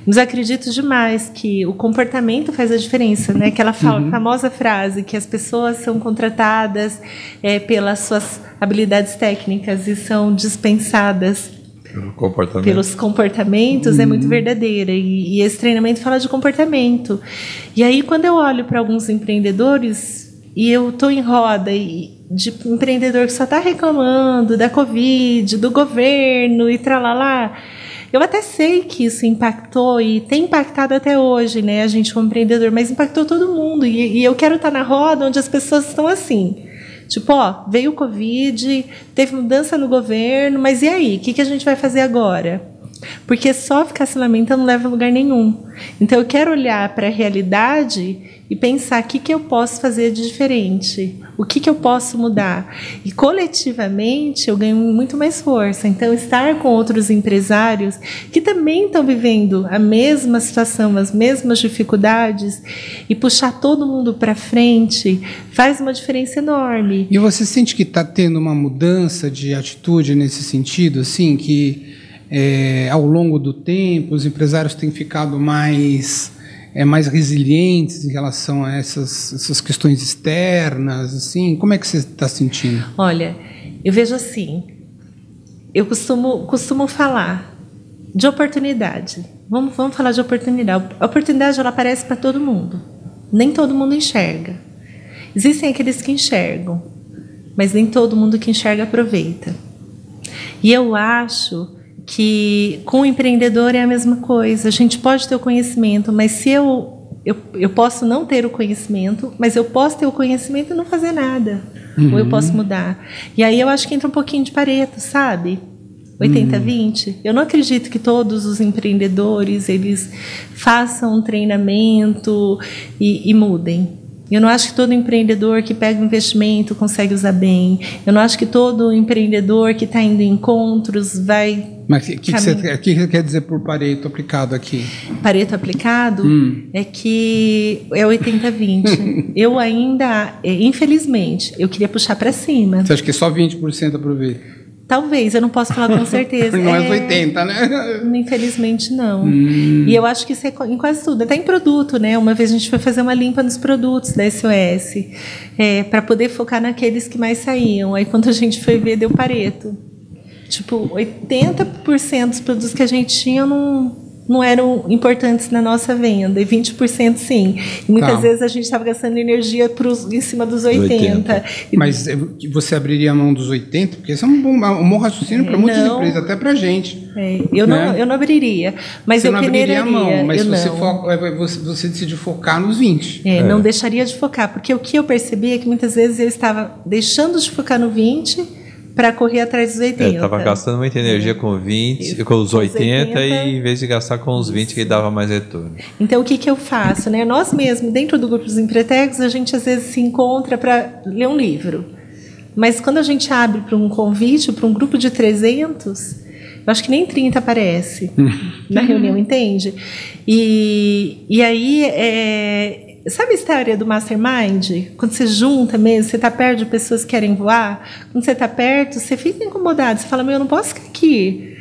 Speaker 5: Mas acredito demais que o comportamento faz a diferença, né? Aquela famosa frase que as pessoas são contratadas pelas suas habilidades técnicas e são dispensadas pelos comportamentos, é muito verdadeira. E esse treinamento fala de comportamento. E aí, quando eu olho para alguns empreendedores e eu estou em roda de empreendedor que só está reclamando da Covid, do governo e tralalá, eu até sei que isso impactou e tem impactado até hoje, né, a gente como empreendedor, mas impactou todo mundo. E eu quero estar na roda onde as pessoas estão assim. Tipo, veio o Covid, teve mudança no governo, mas e aí? O que a gente vai fazer agora? Porque só ficar se lamentando não leva a lugar nenhum. Então, eu quero olhar para a realidade e pensar o que eu posso fazer de diferente, o que eu posso mudar. E, coletivamente, eu ganho muito mais força. Então, estar com outros empresários que também estão vivendo a mesma situação, as mesmas dificuldades, e puxar todo mundo para frente faz uma diferença enorme.
Speaker 3: E você sente que está tendo uma mudança de atitude nesse sentido, assim, que ao longo do tempo os empresários têm ficado mais resilientes em relação a essas questões externas, assim? Como é que você está sentindo?
Speaker 5: Olha, eu vejo assim, eu costumo falar de oportunidade. Vamos falar de oportunidade. A oportunidade, ela aparece para todo mundo. Nem todo mundo enxerga. Existem aqueles que enxergam, mas nem todo mundo que enxerga aproveita. E eu acho que com o empreendedor é a mesma coisa. A gente pode ter o conhecimento, mas se eu posso não ter o conhecimento, mas eu posso ter o conhecimento e não fazer nada. Ou eu posso mudar. E aí eu acho que entra um pouquinho de Pareto, sabe? 80-20. Eu não acredito que todos os empreendedores eles façam um treinamento e mudem. Eu não acho que todo empreendedor que pega um investimento consegue usar bem. Eu não acho que todo empreendedor que está indo em encontros vai...
Speaker 3: Mas o que você quer dizer por Pareto aplicado aqui?
Speaker 5: Pareto aplicado é que é 80-20. Eu ainda, infelizmente, eu queria puxar para cima.
Speaker 3: Você acha que só 20% aproveita?
Speaker 5: Talvez, eu não posso falar com certeza.
Speaker 3: Não é 80, né?
Speaker 5: Infelizmente, não. E eu acho que isso é em quase tudo. Até em produto, né? Uma vez a gente foi fazer uma limpa nos produtos da SOS, para poder focar naqueles que mais saíam. Aí, quando a gente foi ver, deu Pareto. Tipo, 80% dos produtos que a gente tinha não eram importantes na nossa venda, e 20% sim. E muitas vezes a gente estava gastando energia em cima dos 80.
Speaker 3: Mas você abriria a mão dos 80? Porque esse é um bom raciocínio para muitas empresas, até para a gente.
Speaker 5: Eu não abriria. Mas
Speaker 3: você
Speaker 5: eu
Speaker 3: não abriria a mão, mas
Speaker 5: você
Speaker 3: decidiu focar nos 20.
Speaker 5: Não deixaria de focar, porque o que eu percebi é que muitas vezes eu estava deixando de focar no 20 para correr atrás dos 80.
Speaker 4: Estava gastando muita energia com os 80 e em vez de gastar com os 20 que dava mais retorno.
Speaker 5: Então, o que eu faço? Né? Nós mesmos, dentro do grupo dos Empretecos, a gente às vezes se encontra para ler um livro. Mas quando a gente abre para um convite, para um grupo de 300, eu acho que nem 30 aparece na reunião, entende? E aí... Sabe a história do Mastermind? Quando você junta mesmo, você está perto de pessoas que querem voar, quando você está perto, você fica incomodado, você fala, eu não posso ficar aqui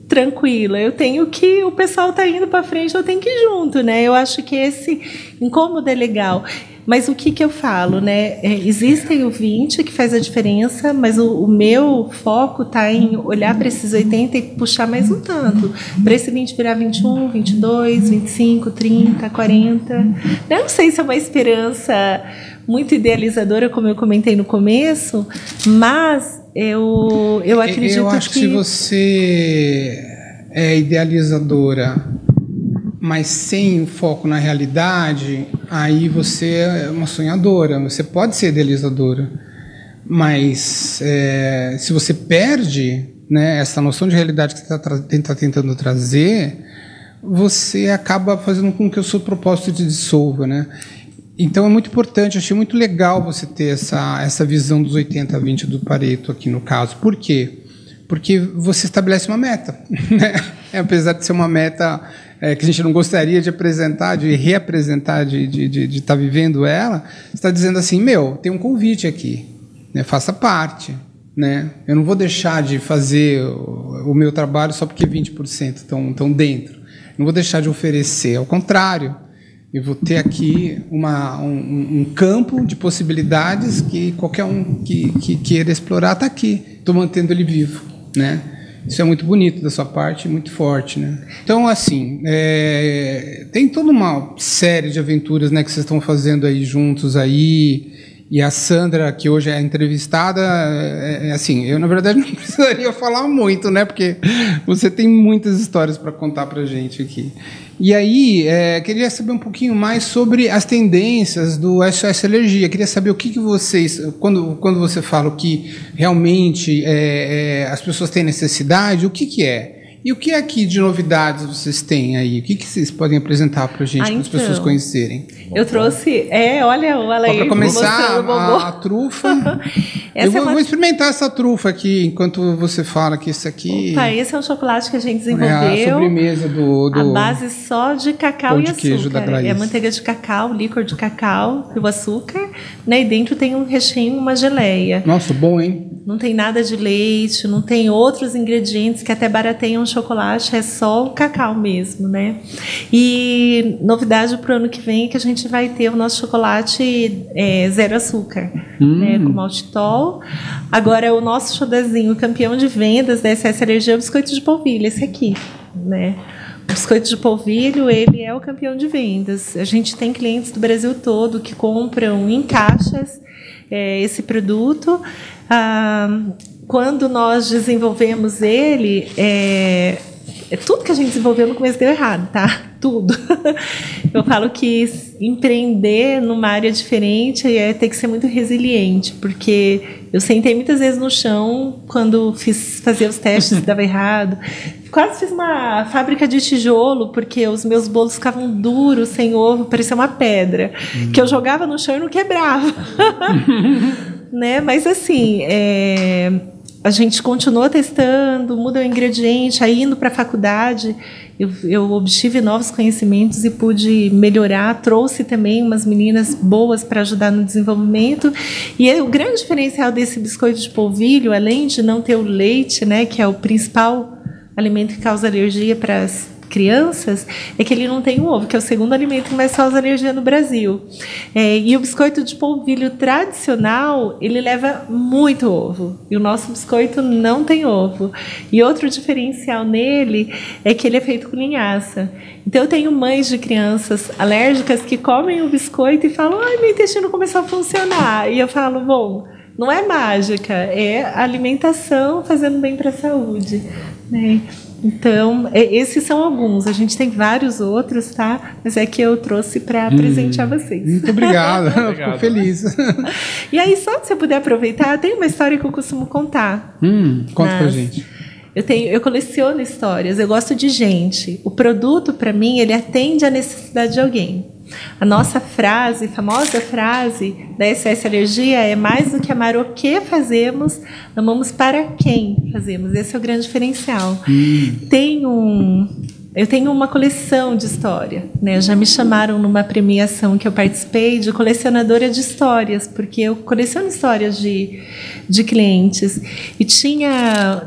Speaker 5: tranquila, eu tenho que, o pessoal está indo para frente, eu tenho que ir junto, né? Eu acho que esse incômodo é legal. Mas o que eu falo, né? Existem o 20 que faz a diferença, mas o meu foco está em olhar para esses 80 e puxar mais um tanto. Para esse 20 virar 21, 22, 25, 30, 40. Eu não sei se é uma esperança muito idealizadora, como eu comentei no começo, mas eu acredito que...
Speaker 3: Eu acho que se você é idealizadora, mas sem foco na realidade, aí você é uma sonhadora. Você pode ser idealizadora, mas se você perde, né, essa noção de realidade que você está tentando trazer, você acaba fazendo com que o seu propósito se dissolva, né? Então é muito importante, achei muito legal você ter essa visão dos 80-20 do Pareto aqui no caso. Por quê? Porque você estabelece uma meta, né? Apesar de ser uma meta que a gente não gostaria de apresentar, de reapresentar, de estar vivendo ela, você está dizendo assim, tem um convite aqui, né? Faça parte, né? Eu não vou deixar de fazer o meu trabalho só porque 20% estão dentro. Não vou deixar de oferecer, ao contrário, eu vou ter aqui um campo de possibilidades que qualquer um que queira explorar está aqui. Estou mantendo ele vivo, né? Isso é muito bonito da sua parte, muito forte, né? Então, assim, tem toda uma série de aventuras, né, que vocês estão fazendo aí juntos aí. E a Sandra, que hoje é entrevistada, assim, eu na verdade não precisaria falar muito, né? Porque você tem muitas histórias para contar para a gente aqui. E aí, queria saber um pouquinho mais sobre as tendências do SOS Alergia. Queria saber o que vocês, quando você fala que realmente as pessoas têm necessidade, o que é? E o que aqui de novidades vocês têm aí? O que vocês podem apresentar para a gente, para as pessoas conhecerem?
Speaker 5: Eu trouxe, olha o Alair.
Speaker 3: Para começar, a trufa. Eu vou experimentar essa trufa aqui, enquanto você fala que isso aqui...
Speaker 5: Opa, esse é um chocolate que a gente desenvolveu.
Speaker 3: É a sobremesa
Speaker 5: A base só de cacau e açúcar.
Speaker 3: Queijo da Grace.
Speaker 5: É manteiga de cacau, líquor de cacau e o açúcar. Né? E dentro tem um recheio, uma geleia.
Speaker 3: Nossa, bom, hein?
Speaker 5: Não tem nada de leite, não tem outros ingredientes que até barateiam o chocolate, é só o cacau mesmo, né? E novidade para o ano que vem é que a gente vai ter o nosso chocolate zero açúcar, né? Com maltitol. Agora, o nosso xodazinho, campeão de vendas da SS Alergia, é o biscoito de polvilho, esse aqui, né? O biscoito de polvilho, ele é o campeão de vendas. A gente tem clientes do Brasil todo que compram em caixas esse produto. Quando nós desenvolvemos ele, tudo que a gente desenvolveu no começo deu errado, tá? Tudo. Eu falo que empreender numa área diferente é ter que ser muito resiliente, porque eu sentei muitas vezes no chão quando fazia os testes e dava errado. Quase fiz uma fábrica de tijolo, porque os meus bolos ficavam duros, sem ovo, parecia uma pedra, que eu jogava no chão e não quebrava. Né? Mas assim, a gente continua testando, muda o ingrediente, aí indo para a faculdade, eu obtive novos conhecimentos e pude melhorar, trouxe também umas meninas boas para ajudar no desenvolvimento. E o grande diferencial desse biscoito de polvilho, além de não ter o leite, né, que é o principal alimento que causa alergia para as crianças, é que ele não tem o ovo, que é o segundo alimento que mais causa alergia no Brasil. E o biscoito de polvilho tradicional, ele leva muito ovo. E o nosso biscoito não tem ovo. E outro diferencial nele é que ele é feito com linhaça. Então, eu tenho mães de crianças alérgicas que comem o biscoito e falam: ai, meu intestino começou a funcionar. E eu falo: bom, não é mágica, é alimentação fazendo bem para a saúde, né? Então, esses são alguns. A gente tem vários outros, tá? Mas é que eu trouxe para presentear vocês.
Speaker 3: Muito obrigado. Fico feliz.
Speaker 5: E aí, só se você puder aproveitar, tem uma história que eu costumo contar.
Speaker 3: Conta pra gente.
Speaker 5: Eu coleciono histórias, eu gosto de gente. O produto, para mim, ele atende à necessidade de alguém. A nossa frase, famosa frase da SS Alergia é: mais do que amar o que fazemos, amamos para quem fazemos. Esse é o grande diferencial. Tem um eu tenho uma coleção de história, né? Já me chamaram numa premiação que eu participei de colecionadora de histórias, porque eu coleciono histórias de clientes. E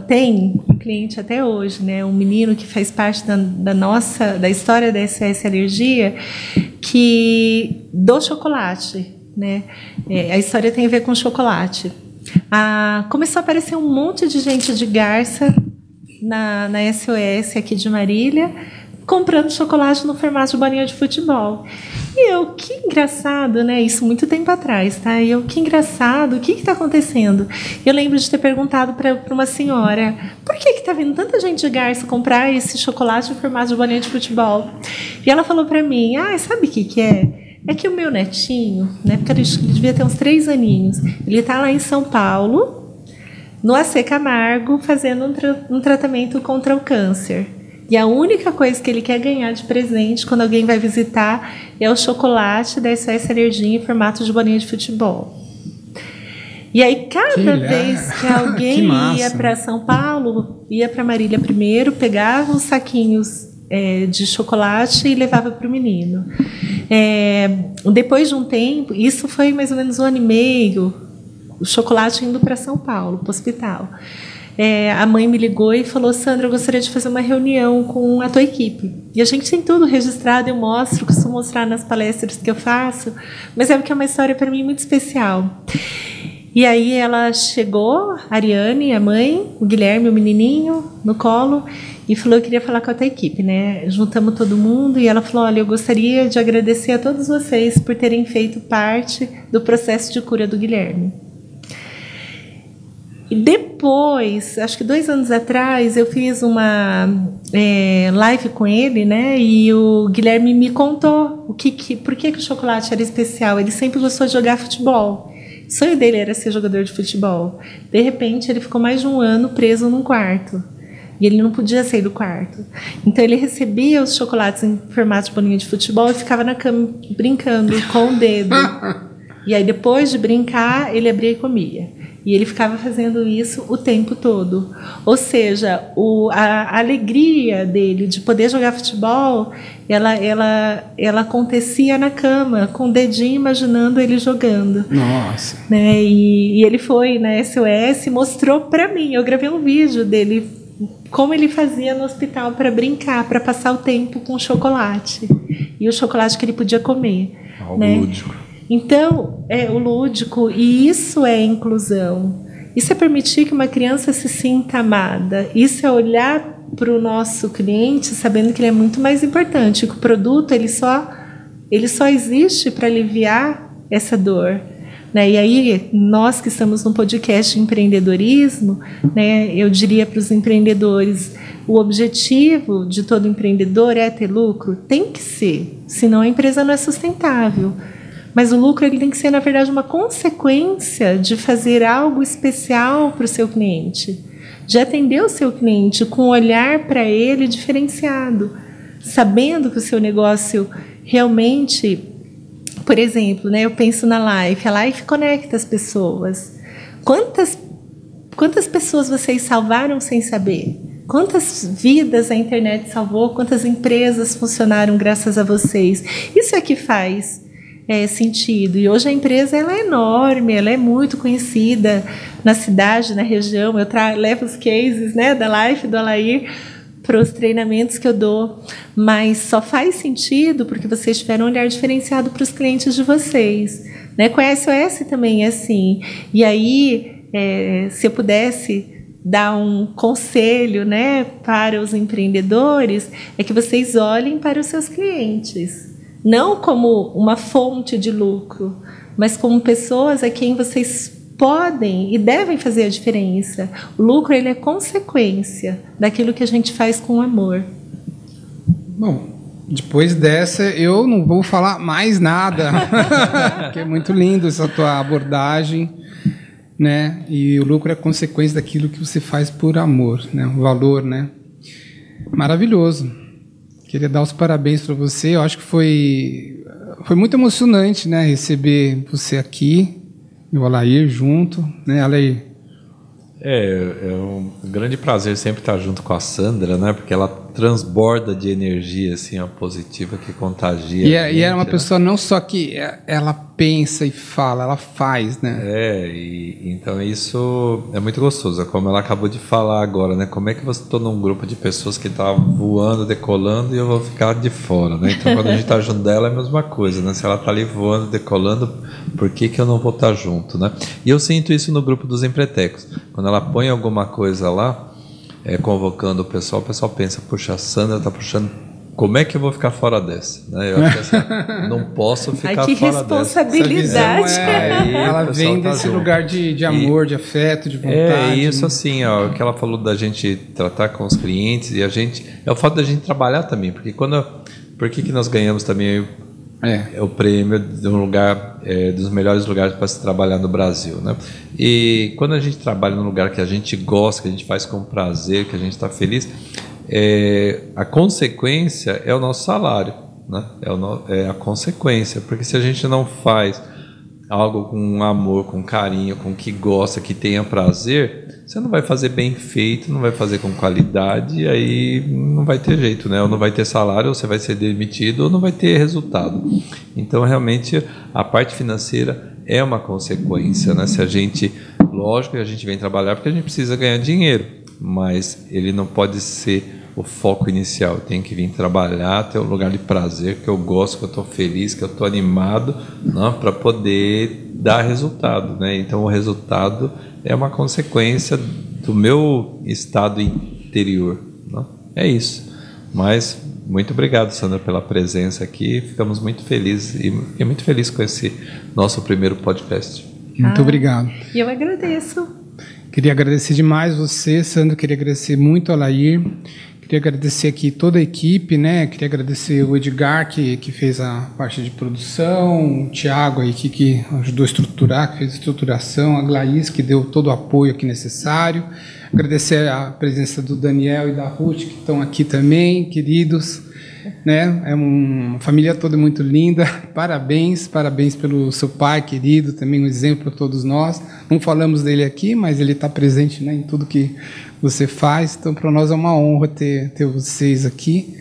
Speaker 5: tem um cliente até hoje, né? Um menino que faz parte da história da SOS Alergia, do chocolate, né? A história tem a ver com chocolate. Começou a aparecer um monte de gente de Garça na SOS aqui de Marília, comprando chocolate no formato de bolinha de futebol. E que engraçado, né? Isso muito tempo atrás, tá? Que engraçado, o que está acontecendo? Eu lembro de ter perguntado para uma senhora, por que está vindo tanta gente de Garça comprar esse chocolate no formato de bolinha de futebol? E ela falou para mim, sabe o que é? É que o meu netinho, né, porque ele devia ter uns 3 aninhos, ele está lá em São Paulo, no AC Camargo, fazendo um tratamento contra o câncer. E a única coisa que ele quer ganhar de presente quando alguém vai visitar é o chocolate da SOS Alergia em formato de bolinha de futebol. E aí, cada vez que alguém ia para São Paulo, ia para Marília primeiro, pegava os saquinhos de chocolate e levava para o menino. Depois de um tempo, isso foi mais ou menos 1 ano e meio, o chocolate indo para São Paulo, para o hospital. A mãe me ligou e falou, Sandra, eu gostaria de fazer uma reunião com a tua equipe. E a gente tem tudo registrado, eu costumo mostrar nas palestras que eu faço, mas é porque é uma história para mim muito especial. E aí ela chegou, a Ariane, a mãe, o Guilherme, o menininho, no colo, e falou, eu queria falar com a tua equipe, né? Juntamos todo mundo e ela falou, olha, eu gostaria de agradecer a todos vocês por terem feito parte do processo de cura do Guilherme. E depois, acho que 2 anos atrás, eu fiz uma live com ele, né? E o Guilherme me contou por que o chocolate era especial. Ele sempre gostou de jogar futebol. O sonho dele era ser jogador de futebol. De repente, ele ficou mais de 1 ano preso num quarto. E ele não podia sair do quarto. Então, ele recebia os chocolates em formato de bolinha de futebol e ficava na cama brincando com o dedo. E aí, depois de brincar, ele abria e comia. E ele ficava fazendo isso o tempo todo. Ou seja, a alegria dele de poder jogar futebol, ela acontecia na cama, com o dedinho imaginando ele jogando.
Speaker 3: Nossa.
Speaker 5: Né? E ele foi na SOS e mostrou para mim. Eu gravei um vídeo dele, como ele fazia no hospital para brincar, para passar o tempo com chocolate. E o chocolate que ele podia comer. Né?
Speaker 4: Lúdico.
Speaker 5: Então, o lúdico, e isso é inclusão. Isso é permitir que uma criança se sinta amada. Isso é olhar para o nosso cliente sabendo que ele é muito mais importante, que o produto ele só existe para aliviar essa dor. Né? E aí, nós que estamos no podcast de empreendedorismo, né, eu diria para os empreendedores, o objetivo de todo empreendedor é ter lucro? Tem que ser, senão a empresa não é sustentável. Mas o lucro ele tem que ser, na verdade, uma consequência de fazer algo especial para o seu cliente, de atender o seu cliente com um olhar para ele diferenciado, sabendo que o seu negócio realmente, por exemplo, né, eu penso na Life, a Life conecta as pessoas. Quantas pessoas vocês salvaram sem saber? Quantas vidas a internet salvou? Quantas empresas funcionaram graças a vocês? Isso é que faz sentido. E hoje a empresa ela é enorme, ela é muito conhecida na cidade, na região. Eu levo os cases, né, da Life, do Alair, para os treinamentos que eu dou. Mas só faz sentido porque vocês tiveram um olhar diferenciado para os clientes de vocês. Né? Com a SOS também é assim. E aí, se eu pudesse dar um conselho, né, para os empreendedores, é que vocês olhem para os seus clientes. Não como uma fonte de lucro, mas como pessoas a quem vocês podem e devem fazer a diferença. O lucro ele é consequência daquilo que a gente faz com amor.
Speaker 3: Bom, depois dessa eu não vou falar mais nada, porque é muito lindo essa tua abordagem, né? E o lucro é consequência daquilo que você faz por amor, né? O valor, né? Maravilhoso. Queria dar os parabéns para você. Eu acho que foi muito emocionante, né, receber você aqui e o Alair junto, né, Alair?
Speaker 4: É um grande prazer sempre estar junto com a Sandra, né, porque ela transborda de energia assim, ó, positiva que contagia.
Speaker 3: E é uma pessoa não só que ela pensa e fala, ela faz, né?
Speaker 4: Então isso é muito gostoso, como ela acabou de falar agora, né? Como é que você está num grupo de pessoas que tá voando, decolando e eu vou ficar de fora, né? Então quando a gente tá junto dela é a mesma coisa, né? Se ela tá ali voando, decolando, por que eu não vou estar junto, né? E eu sinto isso no grupo dos empretecos. Quando ela põe alguma coisa lá, convocando o pessoal pensa, puxa, a Sandra tá puxando, como é que eu vou ficar fora dessa? Né? Eu acho que assim, não posso ficar
Speaker 5: que
Speaker 4: fora
Speaker 5: responsabilidade.
Speaker 4: dessa.
Speaker 3: Ela vem desse lugar de amor, de afeto, de vontade.
Speaker 4: Isso assim, ó, o que ela falou da gente tratar com os clientes e a gente, é o fato da gente trabalhar também, porque por que nós ganhamos também o prêmio de um lugar, dos melhores lugares para se trabalhar no Brasil, né? E quando a gente trabalha num lugar que a gente gosta, que a gente faz com prazer, que a gente está feliz, a consequência é o nosso salário, né? É a consequência, porque se a gente não faz algo com amor, com carinho, com o que gosta, que tenha prazer, você não vai fazer bem feito, não vai fazer com qualidade, e aí não vai ter jeito, né? Ou não vai ter salário, ou você vai ser demitido, ou não vai ter resultado. Então, realmente, a parte financeira é uma consequência, né? Se a gente, lógico que a gente vem trabalhar porque a gente precisa ganhar dinheiro, mas ele não pode ser o foco inicial. Tem que vir trabalhar, ter um lugar de prazer, que eu gosto, que eu estou feliz, que eu estou animado, né, para poder dar resultado, né? Então o resultado é uma consequência do meu estado interior, né? É isso. Mas muito obrigado, Sandra, pela presença aqui. Ficamos muito felizes e fiquei muito feliz com esse nosso primeiro podcast.
Speaker 3: Muito obrigado.
Speaker 5: E eu agradeço.
Speaker 3: Queria agradecer demais você, Sandra. Queria agradecer muito a Alair. Queria agradecer aqui toda a equipe, né? Queria agradecer o Edgar, que fez a parte de produção, o Thiago aí, que ajudou a estruturar, que fez a estruturação, a Glaís, que deu todo o apoio aqui necessário. Agradecer a presença do Daniel e da Ruth, que estão aqui também, queridos. Né? É uma família toda muito linda. Parabéns pelo seu pai querido, também um exemplo para todos nós. Não falamos dele aqui, mas ele está presente, né, em tudo que você faz. Então, para nós é uma honra ter vocês aqui.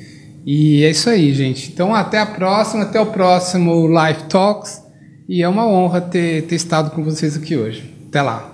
Speaker 3: E é isso aí, gente. Então, até a próxima, até o próximo Live Talks. E é uma honra ter estado com vocês aqui hoje. Até lá.